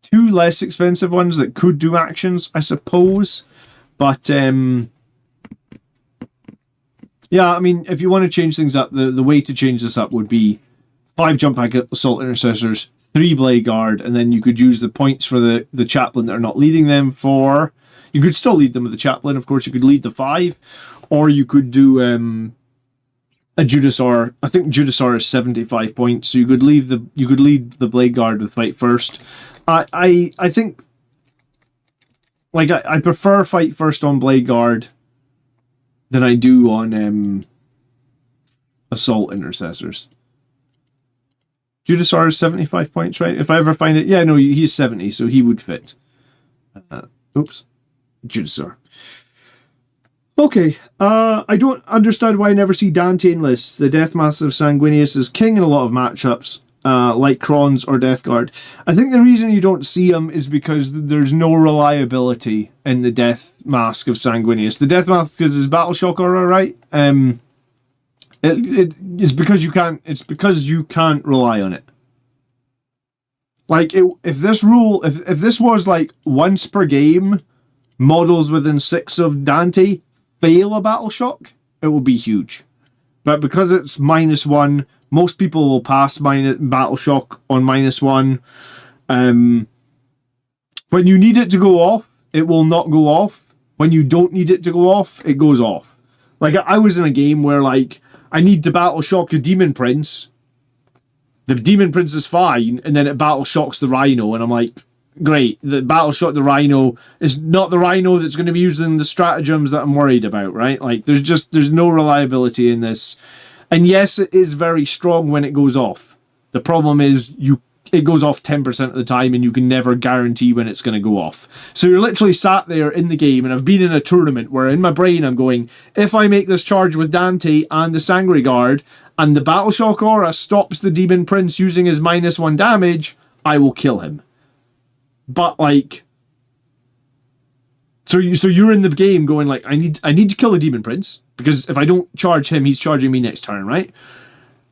2 less expensive ones that could do actions, I suppose. But, yeah, I mean, if you want to change things up, the way to change this up would be 5 jump pack assault intercessors, 3 Blade Guard, and then you could use the points for the chaplain that are not leading them for... You could still lead them with the chaplain, of course. You could lead the 5, or you could do a Judasar. I think Judasar is 75 points, so you could lead the Blade Guard with fight first. I think, like, I prefer fight first on Blade Guard than I do on assault intercessors. Judasar is 75 points, right? If I ever find it, yeah, no, he's 70, so he would fit. Oops. Judasar. Okay, I don't understand why I never see Dante in lists. The Death Mask of Sanguinius is king in a lot of matchups, like Kron's or Death Guard. I think the reason you don't see him is because there's no reliability in the Death Mask of Sanguinius. The Death Mask is his Battle Shock aura, right? It's because you can't. It's because you can't rely on it. Like if this was like once per game, models within 6 of Dante fail a Battle Shock, it will be huge. But because it's -1, most people will pass Battle Shock on -1. When you need it to go off, it will not go off. When you don't need it to go off, it goes off. Like I was in a game where like I need to Battle Shock a Demon Prince. The Demon Prince is fine, and then it Battle Shocks the Rhino, and I'm like, great, the Battle Shock the Rhino is not the Rhino that's going to be using the stratagems that I'm worried about, right? Like, there's no reliability in this. And yes, it is very strong when it goes off. The problem is it goes off 10% of the time, and you can never guarantee when it's going to go off. So you're literally sat there in the game, and I've been in a tournament where in my brain I'm going, if I make this charge with Dante and the Sangre Guard, and the Battle Shock aura stops the Demon Prince using his -1 damage, I will kill him. But like, so you're in the game going like, I need to kill the Demon Prince, because if I don't charge him, he's charging me next turn, right?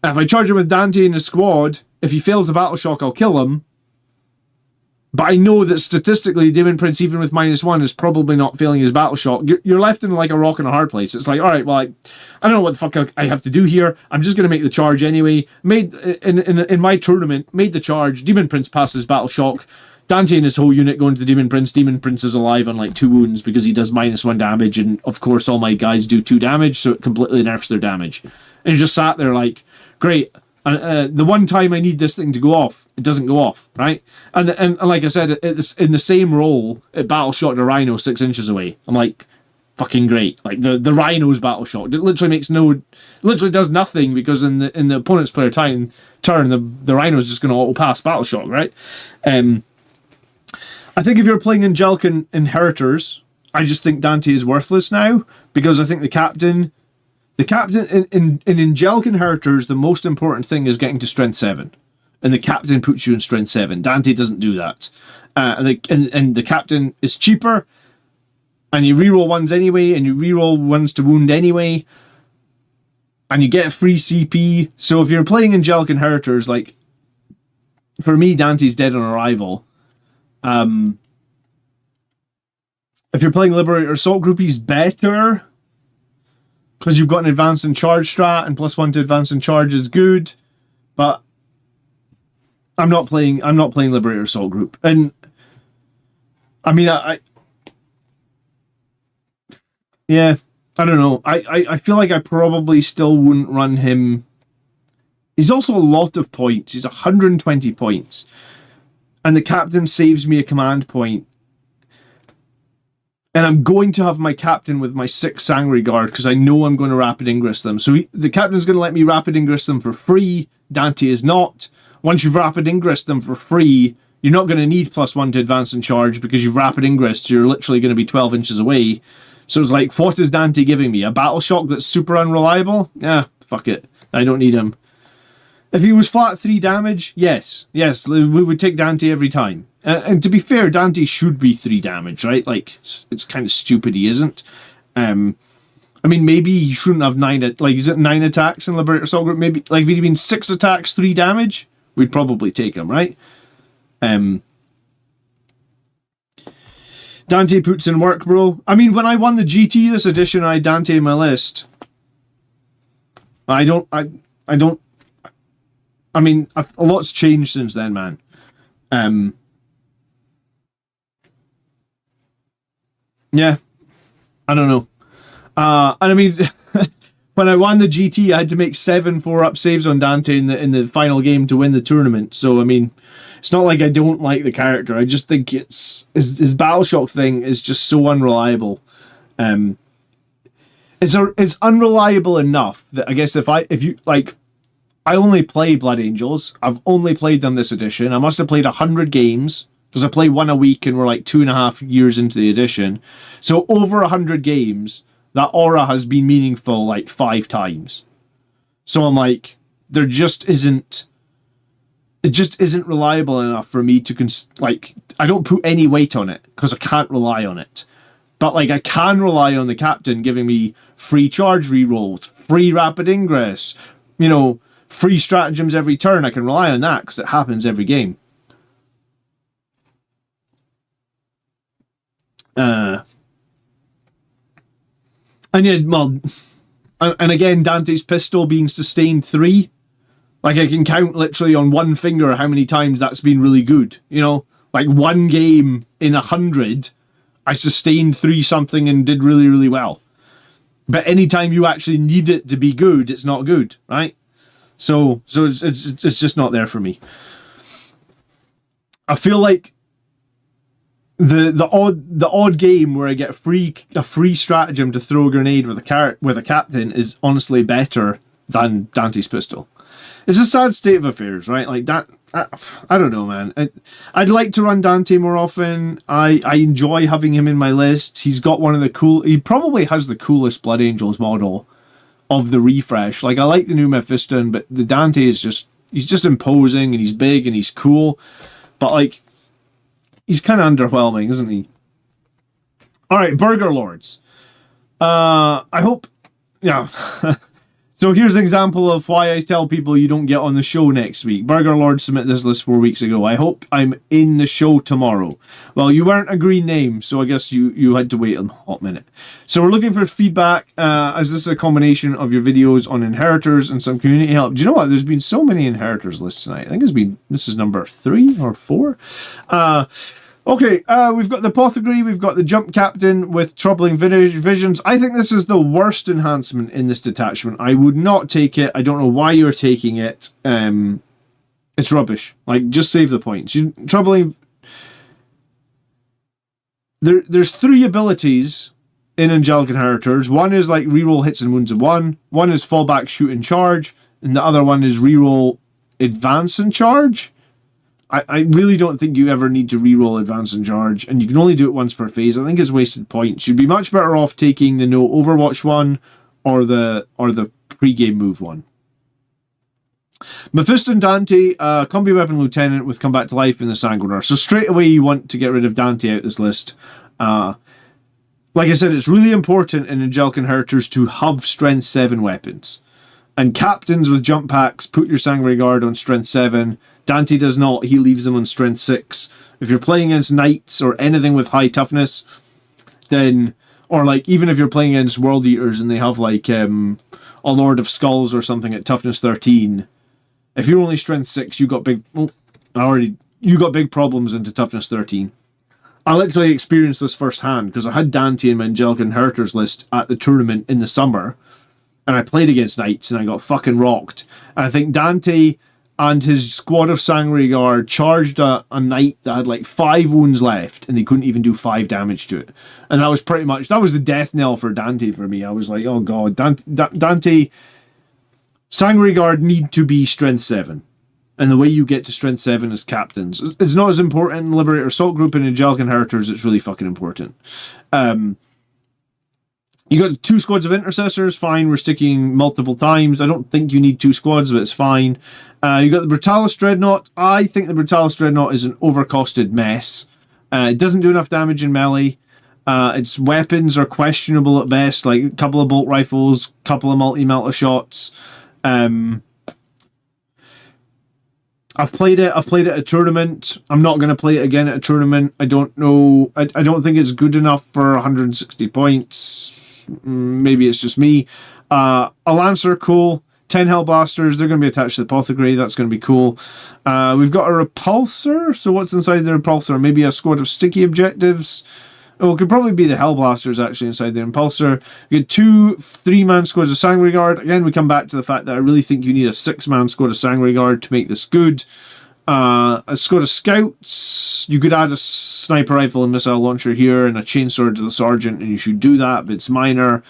If I charge him with Dante in his squad, if he fails the Battle Shock, I'll kill him. But I know that statistically, Demon Prince, even with -1, is probably not failing his Battle Shock. You're left in like a rock and a hard place. It's like, all right, well, I don't know what the fuck I have to do here. I'm just going to make the charge anyway. Made in my tournament, made the charge. Demon Prince passes Battle Shock. Dante and his whole unit going to the Demon Prince. Demon Prince is alive on like 2 wounds because he does -1 damage, and of course all my guys do 2 damage, so it completely nerfs their damage. And you just sat there like, great, And the one time I need this thing to go off, it doesn't go off, right? And like I said, it's in the same role, it battle shot the Rhino 6 inches away. I'm like, fucking great. Like the Rhino's battle shot. It literally does nothing, because in the opponent's player turn, the Rhino's just going to auto pass battle shot, right? I think if you're playing Angelic Inheritors, I just think Dante is worthless now, because I think the captain in Angelic Inheritors, the most important thing is getting to strength 7, and the captain puts you in strength 7. Dante doesn't do that, and the captain is cheaper, and you reroll ones anyway, and you reroll ones to wound anyway, and you get a free CP. So if you're playing Angelic Inheritors, like, for me, Dante's dead on arrival. If you're playing Liberator Assault Group, he's better, because you've got an advance and charge strat, and +1 to advance and charge is good. But I'm not playing Liberator Assault Group. And I mean, yeah, I don't know. I feel like I probably still wouldn't run him. He's also a lot of points. He's 120 points. And the captain saves me a command point. And I'm going to have my captain with my 6 Sangre Guard, because I know I'm going to Rapid Ingress them. So the captain's going to let me Rapid Ingress them for free. Dante is not. Once you've Rapid Ingressed them for free, you're not going to need +1 to advance and charge, because you've Rapid Ingressed, so you're literally going to be 12 inches away. So it's like, what is Dante giving me? A Battle Shock that's super unreliable? Yeah, fuck it. I don't need him. If he was flat 3 damage, yes, we would take Dante every time. And to be fair, Dante should be 3 damage, right? Like, it's kind of stupid he isn't. I mean, maybe he shouldn't have 9, like, is it 9 attacks in Liberator Assault Group? Maybe, like, if he'd been 6 attacks, 3 damage, we'd probably take him, right? Dante puts in work, bro. I mean, when I won the GT this edition, I had Dante in my list. I mean, a lot's changed since then, man. Yeah, I don't know. And I mean, when I won the GT, I had to make 7 4-up saves on Dante in the final game to win the tournament. So I mean, it's not like I don't like the character. I just think his Battle Shock thing is just so unreliable. It's unreliable enough that I guess if you like. I only play Blood Angels. I've only played them this edition. I must have played 100 games, because I play 1 a week, and we're like 2.5 years into the edition. So over 100 games, that aura has been meaningful like 5 times. So I'm like, it just isn't reliable enough for me to like, I don't put any weight on it, because I can't rely on it. But like, I can rely on the captain giving me free charge rerolls, free rapid ingress, you know, free stratagems every turn. I can rely on that, because it happens every game. And yeah, well, and again, Dante's pistol being sustained 3, like, I can count literally on one finger how many times that's been really good. You know, like, 1 game in 100, I sustained 3 something and did really, really well. But anytime you actually need it to be good, it's not good, right? So it's just not there for me. I feel like the odd game where I get a free stratagem to throw a grenade with a captain is honestly better than Dante's pistol. It's a sad state of affairs, right? Like that. I don't know, man. I'd like to run Dante more often. I enjoy having him in my list. He's got one of the cool. He probably has the coolest Blood Angels model of the refresh. Like, I like the new Mephiston, but the Dante is he's just imposing, and he's big, and he's cool. But like, he's kind of underwhelming, isn't he? All right, Burger Lords. I hope, yeah. So here's an example of why I tell people you don't get on the show next week. Burger Lord submitted this list 4 weeks ago. I hope I'm in the show tomorrow. Well, you weren't a green name, so I guess you had to wait a hot minute. So we're looking for feedback, as this is a combination of your videos on Inheritors and some community help. Do you know what? There's been so many Inheritors lists tonight. I think this is number 3 or 4. Okay, we've got the Apothecary, we've got the Jump Captain with Troubling Visions. I think this is the worst enhancement in this detachment. I would not take it. I don't know why you're taking it. It's rubbish. Like, just save the points. Troubling... There's 3 abilities in Angelic Inheritors. One is like reroll hits and wounds of 1. One is fallback, shoot, and charge. And the other one is reroll advance and charge. I really don't think you ever need to reroll advance and charge, and you can only do it once per phase. I think it's wasted points. You'd be much better off taking the no Overwatch one or the pre-game move one. Mephisto and Dante, combi weapon lieutenant with come back to life in the Sanguinar. So straight away you want to get rid of Dante out this list. Like I said, it's really important in Angelic Inheritors to have strength 7 weapons. And captains with jump packs put your Sanguinary Guard on strength 7. Dante does not, he leaves them on strength 6. If you're playing against knights or anything with high toughness, then, or like even if you're playing against World Eaters and they have like a Lord of Skulls or something at toughness 13, if you're only strength 6, you got big, you got big problems into toughness 13. I literally experienced this firsthand because I had Dante in my Angelic Inheritors list at the tournament in the summer, and I played against knights and I got fucking rocked. And I think Dante and his squad of Sanguinary Guard charged a knight that had like 5 wounds left, and they couldn't even do 5 damage to it. And that was pretty much, that was the death knell for Dante for me. I was like, oh god, Dante Sanguinary Guard need to be strength 7. And the way you get to strength 7 is captains. It's not as important in Liberator Assault Group and Angelic Inheritors, it's really fucking important. You got 2 squads of intercessors, fine, we're sticking multiple times. I don't think you need 2 squads, but it's fine. You got the Brutalis Dreadnought. I think the Brutalis Dreadnought is an overcosted mess. It doesn't do enough damage in melee. Its weapons are questionable at best, like a couple of bolt rifles, couple of multi-melter shots. I've played it at a tournament. I'm not going to play it again at a tournament. I don't know. I don't think it's good enough for 160 points. Maybe it's just me. A Lancer, cool. 10 Hellblasters, they're going to be attached to the Apothecary. That's going to be cool. We've got a Repulsor. So what's inside the Repulsor? Maybe a squad of sticky objectives. Oh, it could probably be the Hellblasters actually inside the Impulsor. You get 2 3-man squads of Sanguinary Guard. Again, we come back to the fact that I really think you need a 6-man squad of Sanguinary Guard to make this good. A squad of Scouts. You could add a sniper rifle and missile launcher here and a chainsword to the Sergeant, and you should do that, but it's minor.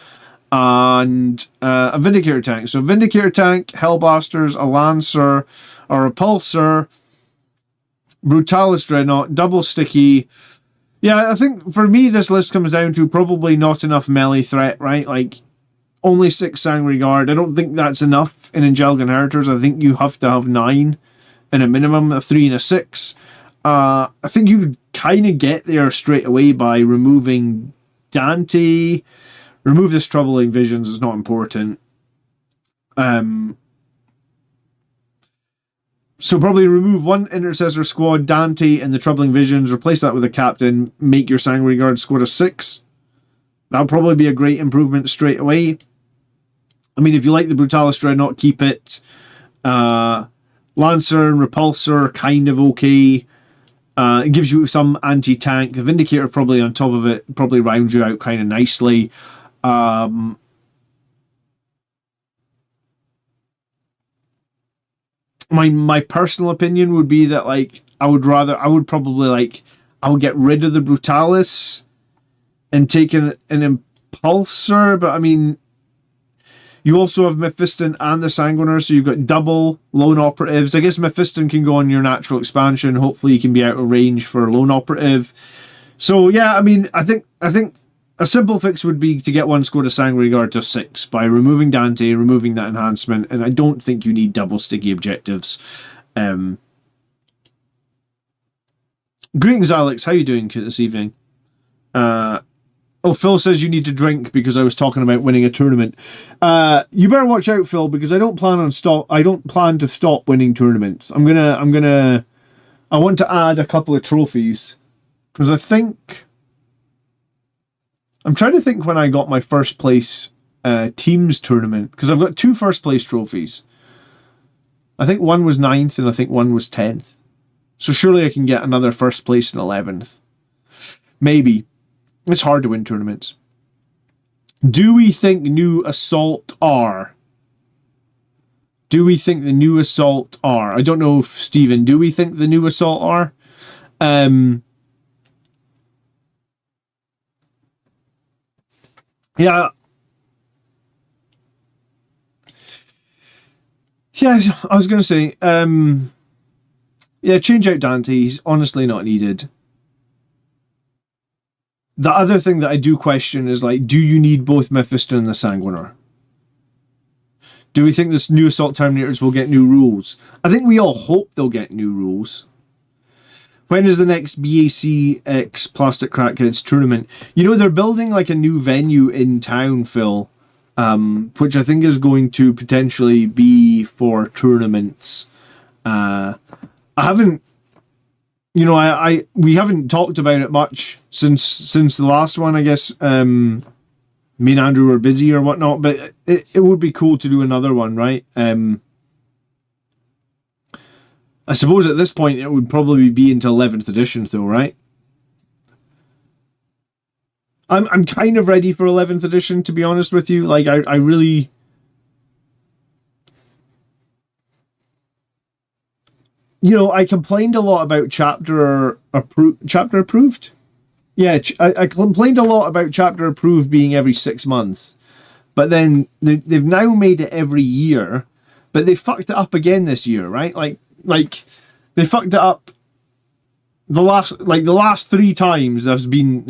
And a Vindicator tank. So Vindicator tank, Hellblasters, a Lancer, a Repulsor, Brutalis Dreadnought, double sticky. Yeah, I think for me this list comes down to probably not enough melee threat, right? Like, only 6 Sanguinary Guard. I don't think that's enough in Angelic Inheritors. I think you have to have 9 in a minimum, a 3 and a 6. I think you kind of get there straight away by removing Dante. Remove this Troubling Visions, is not important. So probably remove 1 Intercessor squad, Dante, and the Troubling Visions. Replace that with a Captain. Make your Sanguinary Guard squad of 6. That'll probably be a great improvement straight away. I mean, if you like the Brutalis Dreadnought, keep it. Lancer and Repulsor are kind of okay. It gives you some anti-tank. The Vindicator probably on top of it probably rounds you out kind of nicely. My personal opinion would be that, like, I would get rid of the Brutalis and take an Impulsor, but I mean, you also have Mephiston and the Sanguinar, so you've got double lone operatives. I guess Mephiston can go on your natural expansion. Hopefully you can be out of range for a lone operative. So yeah, I mean, I think a simple fix would be to get 1 squad of Sanguinary Guard to 6 by removing Dante, removing that enhancement, and I don't think you need double sticky objectives. Greetings, Alex. How you doing this evening? Oh, Phil says you need to drink because I was talking about winning a tournament. You better watch out, Phil, because I don't plan to stop winning tournaments. I want to add a couple of trophies because I'm trying to think when I got my first place teams tournament, because I've got 2 first place trophies. I think one was 9th and I think one was 10th. So surely I can get another first place and 11th. Maybe. It's hard to win tournaments. Do we think new Assault are? Do we think the new Assault are? I don't know if, Stephen, do we think the new Assault are? Yeah. Yeah, I was going to say, yeah, change out Dante. He's honestly not needed. The other thing that I do question is, like, do you need both Mephiston and the Sanguinar? Do we think this new Assault Terminators will get new rules? I think we all hope they'll get new rules. When is the next BACX Plastic Crackheads tournament? You know, they're building like a new venue in town, Phil, which I think is going to potentially be for tournaments. I haven't, you know, we haven't talked about it much since the last one, I guess. Me and Andrew were busy or whatnot, but it would be cool to do another one, right? I suppose at this point it would probably be into 11th edition though, right? I'm kind of ready for 11th edition, to be honest with you. Like, I really... You know, I complained a lot about chapter approved? Yeah, I complained a lot about chapter approved being every 6 months. But then they've now made it every year, but they fucked it up again this year, right? Like they fucked it up the last 3 times has been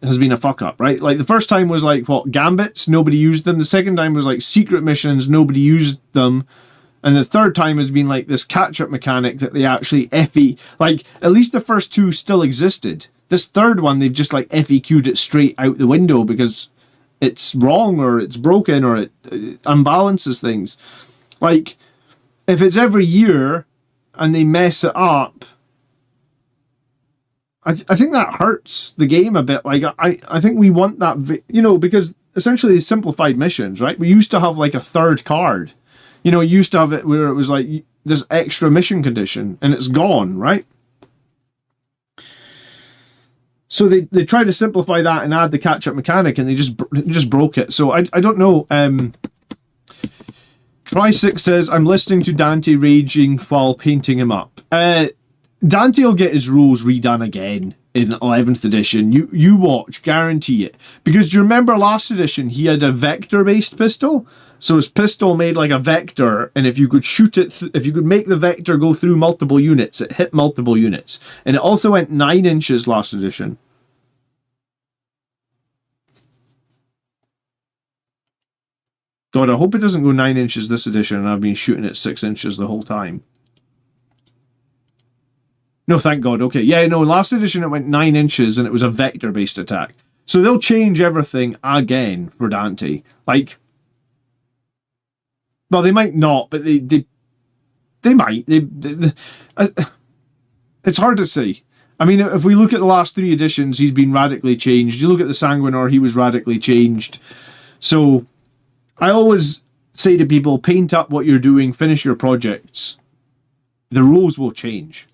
a fuck up, right? Like the first time was like what, gambits, nobody used them. The second time was like secret missions, nobody used them. And the third time has been like this catch-up mechanic that they actually like at least the first 2 still existed. This third one, they've just like FAQ'd it straight out the window because it's wrong or it's broken or it unbalances things. Like, if it's every year and they mess it up, I think that hurts the game a bit. Like, I think we want that, you know, because essentially it's simplified missions, right? We used to have like a third card. You know, you used to have it where it was like this extra mission condition and it's gone, right? So they tried to simplify that and add the catch-up mechanic, and they just broke it. So I don't know. Try6 says, I'm listening to Dante raging while painting him up. Dante will get his rules redone again in 11th edition. You watch, guarantee it. Because do you remember last edition, he had a vector-based pistol? So his pistol made like a vector, and if you could shoot it, if you could make the vector go through multiple units, it hit multiple units. And it also went 9 inches last edition. God, I hope it doesn't go 9 inches this edition, and I've been shooting at 6 inches the whole time. No, thank God. Okay, yeah, no, last edition it went 9 inches, and it was a vector-based attack. So they'll change everything again for Dante. Like, well, they might not, but they might. It's hard to say. I mean, if we look at the last 3 editions, he's been radically changed. You look at the Sanguinar, he was radically changed. So I always say to people, paint up what you're doing, finish your projects. The rules will change.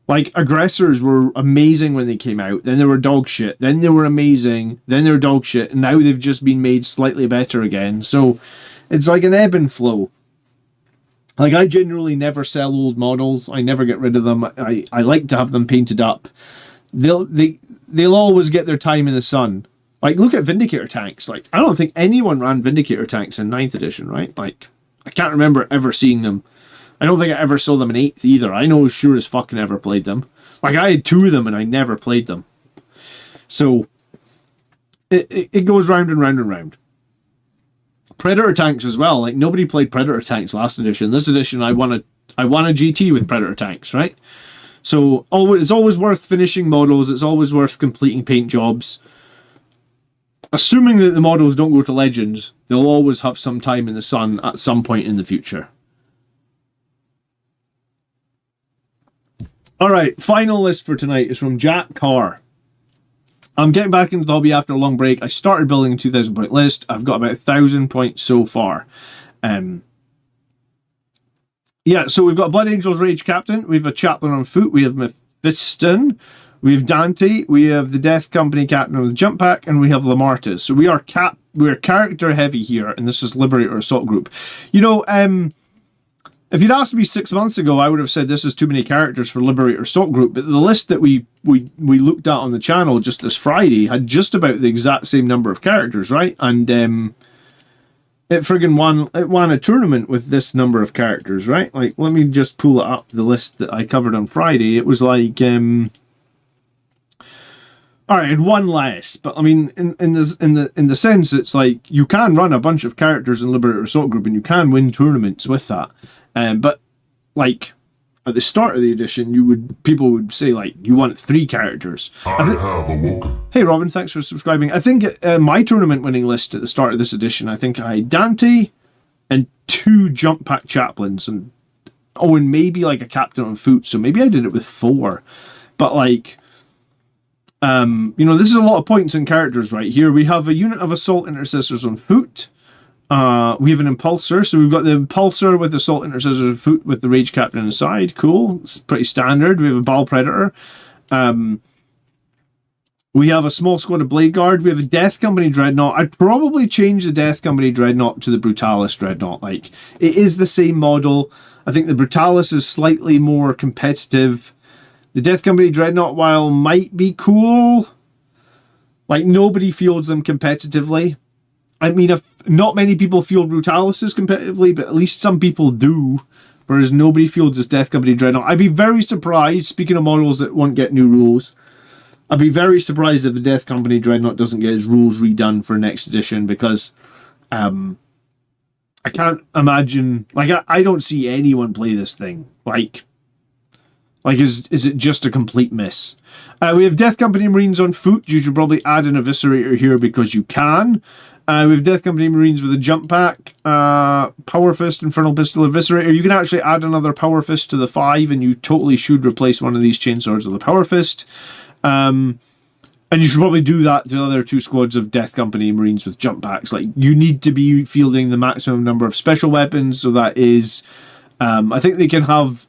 Like, aggressors were amazing when they came out, then they were dog shit, then they were amazing, then they were dog shit, and now they've just been made slightly better again. So it's like an ebb and flow. Like, I generally never sell old models. I never get rid of them. I like to have them painted up. They'll always get their time in the sun. Like, look at Vindicator tanks. Like, I don't think anyone ran Vindicator tanks in 9th edition, right? Like, I can't remember ever seeing them. I don't think I ever saw them in 8th either. I know sure as fuck never played them. Like, I had 2 of them and I never played them. So it goes round and round and round. Predator tanks as well. Like, nobody played Predator tanks last edition. This edition, I won a GT with Predator tanks, right? So it's always worth finishing models. It's always worth completing paint jobs. Assuming that the models don't go to Legends, they'll always have some time in the sun at some point in the future. Alright, final list for tonight is from Jack Carr. I'm getting back into the hobby after a long break. I started building a 2,000 point list. I've got about 1,000 points so far. Yeah, so we've got Blood Angels Rage Captain. We have a Chaplain on foot. We have Mephiston. We have Dante, we have the Death Company captain of the jump pack, and we have Lamartis. So we're character heavy here, and this is Liberator Assault Group. You know, if you'd asked me 6 months ago, I would have said this is too many characters for Liberator Assault Group, but the list that we looked at on the channel just this Friday had just about the exact same number of characters, right? And it friggin' won a tournament with this number of characters, right? Like, let me just pull it up, the list that I covered on Friday. It was like, alright, it one less, but I mean, in the sense, it's like you can run a bunch of characters in Liberator Assault Group, and you can win tournaments with that. But like at the start of the edition, people would say like you want 3 characters. I have awoken. Hey Robin, thanks for subscribing. I think my tournament winning list at the start of this edition, I think I had Dante and 2 jump pack chaplains, and maybe like a captain on foot. So maybe I did it with 4, but like. You know, this is a lot of points and characters right here. We have a unit of assault intercessors on foot. We have an impulsor. So we've got the impulsor with assault intercessors on foot with the rage captain inside. Cool. It's pretty standard. We have a ball predator. We have a small squad of blade guard. We have a Death Company dreadnought. I'd probably change the Death Company dreadnought to the Brutalis dreadnought. Like, it is the same model. I think the Brutalis is slightly more competitive. The Death Company Dreadnought, while might be cool, like nobody fields them competitively. I mean, if not many people field Brutalises competitively, but at least some people do, whereas nobody fields this Death Company Dreadnought. I'd be very surprised, speaking of models that won't get new rules, I'd be very surprised if the Death Company Dreadnought doesn't get its rules redone for next edition, because I can't imagine, like, I don't see anyone play this thing. Like, is it just a complete miss? We have Death Company Marines on foot. You should probably add an Eviscerator here because you can. We have Death Company Marines with a jump pack. Power Fist, Infernal Pistol, Eviscerator. You can actually add another Power Fist to the 5, and you totally should replace one of these Chainswords with a Power Fist. And you should probably do that to the other 2 squads of Death Company Marines with jump packs. Like, you need to be fielding the maximum number of special weapons, so that is... I think they can have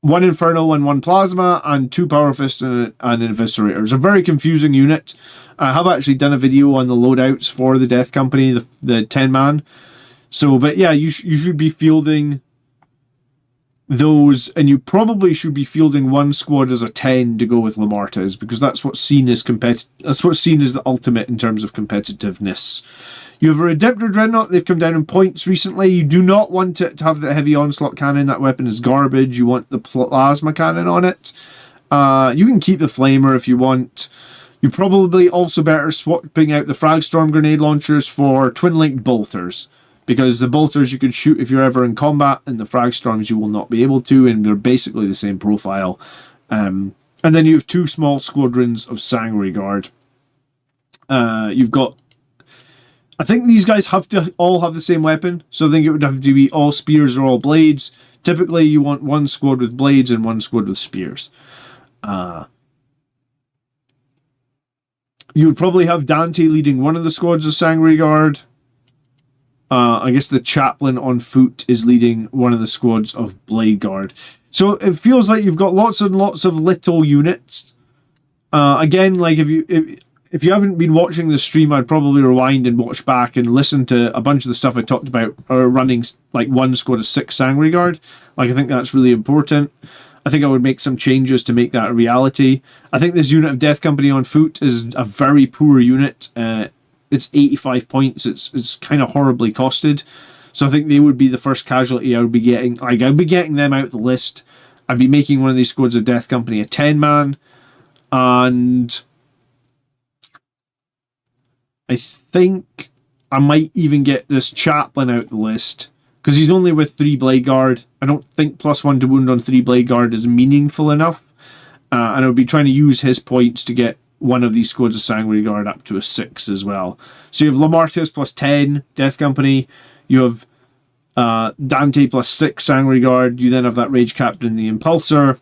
1 Inferno and 1 Plasma, and 2 Power Fists and an Eviscerator. It's a very confusing unit. I have actually done a video on the loadouts for the Death Company, the 10-man. So, but yeah, you should be fielding those, and you probably should be fielding 1 squad as a 10 to go with Lamartis, because that's what's seen as the ultimate in terms of competitiveness. You have a Redemptor Dreadnought. They've come down in points recently. You do not want it to have the heavy onslaught cannon. That weapon is garbage. You want the plasma cannon on it. You can keep the flamer if you want. You probably also better swapping out the Fragstorm grenade launchers for twin-linked bolters, because the bolters you can shoot if you're ever in combat, and the Fragstorms you will not be able to, and they're basically the same profile. And then you have 2 small squadrons of Sangre Guard. You've got... I think these guys have to all have the same weapon, so I think it would have to be all spears or all blades. Typically, you want 1 squad with blades and 1 squad with spears. You would probably have Dante leading one of the squads of Sangre Guard. I guess the Chaplain on foot is leading one of the squads of Blade Guard. So it feels like you've got lots and lots of little units. Again, like if you haven't been watching the stream, I'd probably rewind and watch back and listen to a bunch of the stuff I talked about, or running like 1 squad of 6 Sangre Guard. Like, I think that's really important. I think I would make some changes to make that a reality. I think this unit of Death Company on foot is a very poor unit. It's 85 points. It's kind of horribly costed. So I think they would be the first casualty I would be getting. Like, I'd be getting them out the list. I'd be making one of these squads of Death Company a 10-man. And I think I might even get this Chaplain out the list, because he's only with 3 Blade Guard. I don't think +1 to wound on 3 Blade Guard is meaningful enough. And I would be trying to use his points to get one of these squads of Sangre Guard up to a 6 as well. So you have Lamartis +10, Death Company. You have Dante +6, Sangre Guard. You then have that Rage Captain, the Impulsor.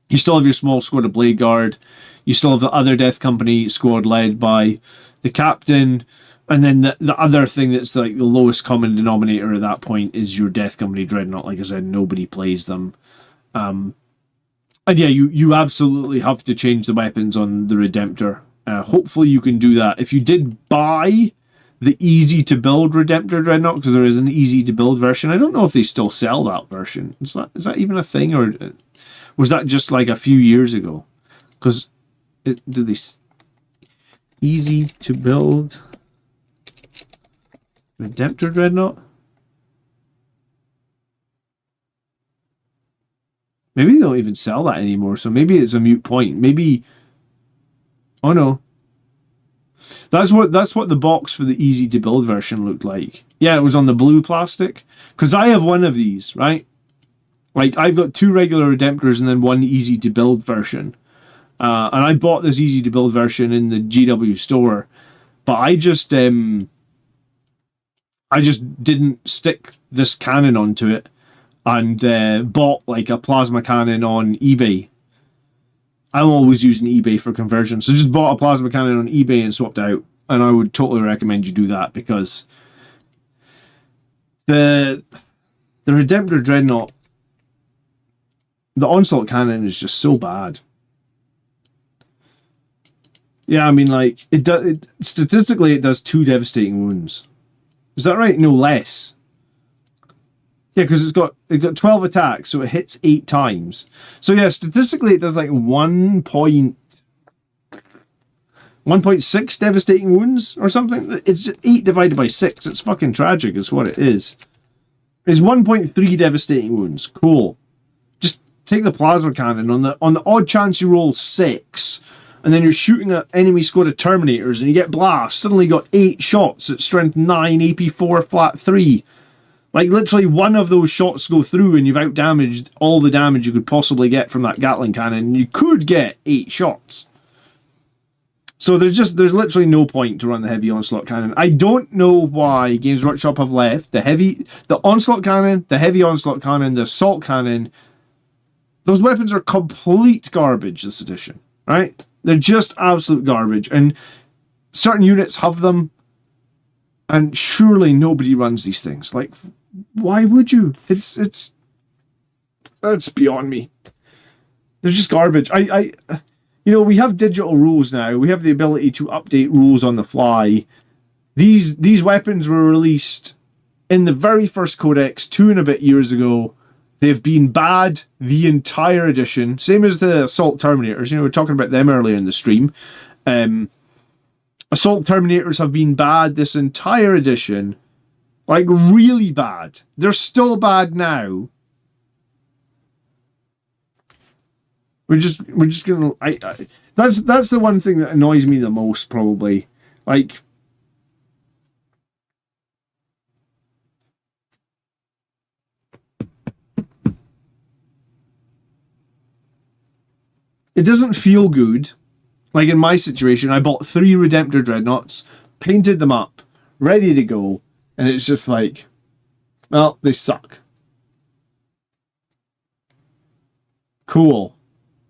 You still have your small squad of Blade Guard. You still have the other Death Company squad led by the Captain. And then the other thing that's like the lowest common denominator at that point is your Death Company Dreadnought. Like I said, nobody plays them. And yeah, you absolutely have to change the weapons on the Redemptor. Hopefully you can do that. If you did buy the easy to build Redemptor Dreadnought, because there is an easy to build version, I don't know if they still sell that version. Is that even a thing, or was that just like a few years ago? Because do they easy to build Redemptor Dreadnought? Maybe they don't even sell that anymore, so maybe it's a moot point. Maybe, oh no, that's what the box for the easy to build version looked like. Yeah, it was on the blue plastic. Because I have one of these, right? Like, I've got 2 regular Redemptors and then 1 easy to build version. And I bought this easy to build version in the GW store, but I just didn't stick this cannon onto it, and bought like a plasma cannon on eBay. I'm always using eBay for conversion, so just bought a plasma cannon on eBay and swapped out. And I would totally recommend you do that, because the Redemptor Dreadnought, the Onslaught cannon is just so bad. Yeah, I mean, like, statistically it does 2 devastating wounds. Is that right? No, less. Yeah, because it got 12 attacks, so it hits 8 times. So yeah, statistically it does like 1.6 devastating wounds or something. It's 8 divided by 6. It's fucking tragic, is what it is. It's 1.3 devastating wounds. Cool. Just take the plasma cannon on the odd chance you roll 6, and then you're shooting at enemy squad of Terminators and you get blast. Suddenly you got 8 shots at strength 9, AP 4, flat 3. Like, literally one of those shots go through and you've out-damaged all the damage you could possibly get from that Gatling cannon. You could get 8 shots. So there's literally no point to run the heavy Onslaught cannon. I don't know why Games Workshop have left the Onslaught cannon, the heavy Onslaught cannon, the assault cannon. Those weapons are complete garbage this edition, right? They're just absolute garbage, and certain units have them, and surely nobody runs these things. Like, why would you? It's beyond me. They're just garbage. We have digital rules now. We have the ability to update rules on the fly. These weapons were released in the very first codex 2 and a bit years ago. They've been bad the entire edition. Same as the Assault Terminators. We were talking about them earlier in the stream. Assault Terminators have been bad this entire edition. Like, really bad. They're still bad now. We're just gonna... That's the one thing that annoys me the most, probably. Like... It doesn't feel good. Like, in my situation, I bought 3 Redemptor Dreadnoughts, painted them up, ready to go, and it's just like, well, they suck. Cool.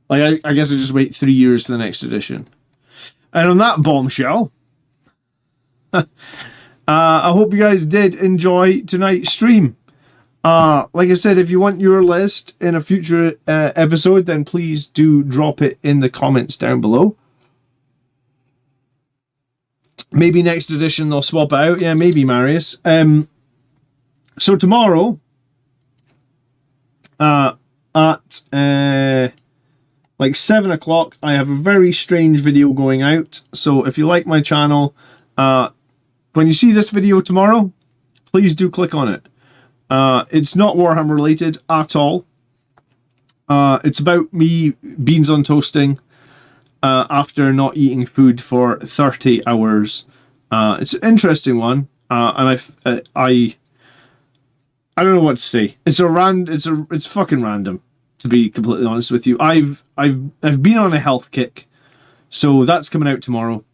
Like, I guess I just wait 3 years for the next edition. And on that bombshell, I hope you guys did enjoy tonight's stream. Like I said, if you want your list in a future episode, then please do drop it in the comments down below. Maybe next edition they'll swap it out. Yeah, maybe, Marius. So tomorrow, at like 7 o'clock, I have a very strange video going out. So if you like my channel, when you see this video tomorrow, please do click on it. It's not Warhammer related at all. It's about me beans on toasting after not eating food for 30 hours. It's an interesting one, and I don't know what to say. It's fucking random, to be completely honest with you. I've been on a health kick, so that's coming out tomorrow.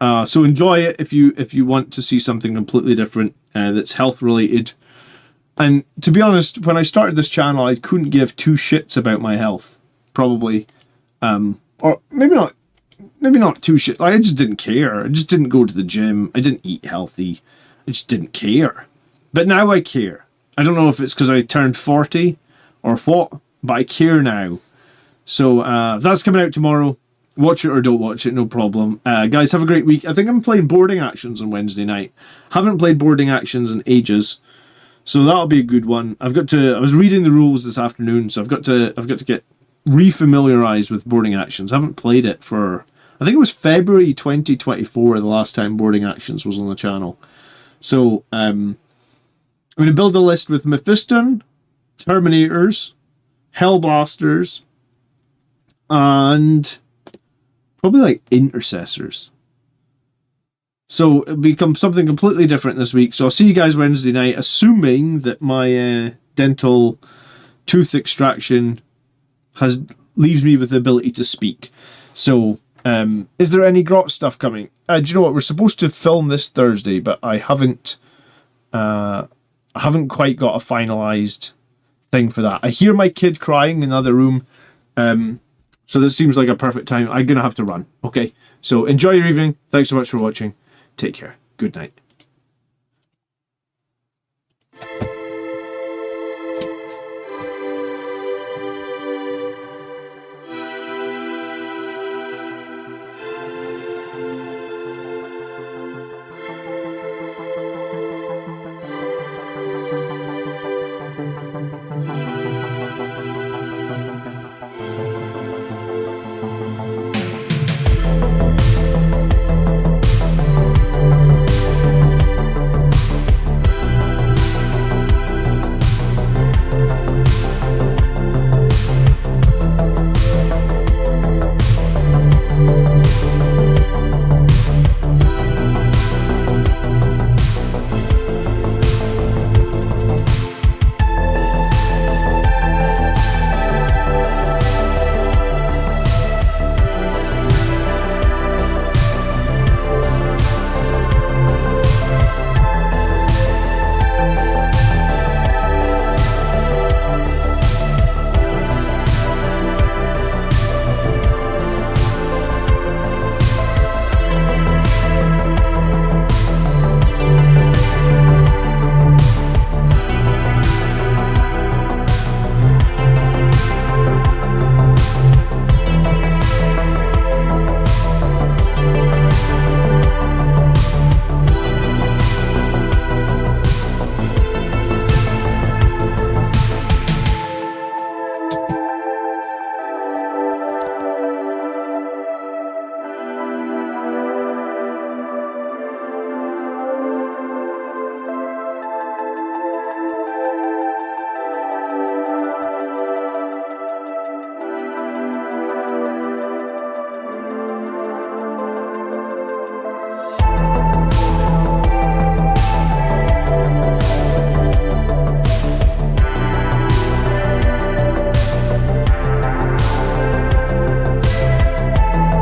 So enjoy it if you want to see something completely different that's health related. And to be honest, when I started this channel, I couldn't give 2 shits about my health, probably, or maybe not 2 shits. I just didn't care. I just didn't go to the gym. I didn't eat healthy. I just didn't care. But now I care. I don't know if it's because I turned 40 or what, but I care now. So that's coming out tomorrow. Watch it or don't watch it, no problem. Guys, have a great week. I think I'm playing Boarding Actions on Wednesday night. Haven't played Boarding Actions in ages, so that'll be a good one. I was reading the rules this afternoon, so I've got to get refamiliarized with Boarding Actions. I haven't played it for, I think it was February 2024 the last time Boarding Actions was on the channel. So I'm going to build a list with Mephiston, Terminators, Hellblasters, and probably like Intercessors. So it'll become something completely different this week. So I'll see you guys Wednesday night, assuming that my dental tooth extraction leaves me with the ability to speak. So is there any grot stuff coming? Do you know what? We're supposed to film this Thursday, but I haven't quite got a finalized thing for that. I hear my kid crying in the other room. So this seems like a perfect time. I'm going to have to run. Okay. So enjoy your evening. Thanks so much for watching. Take care. Good night.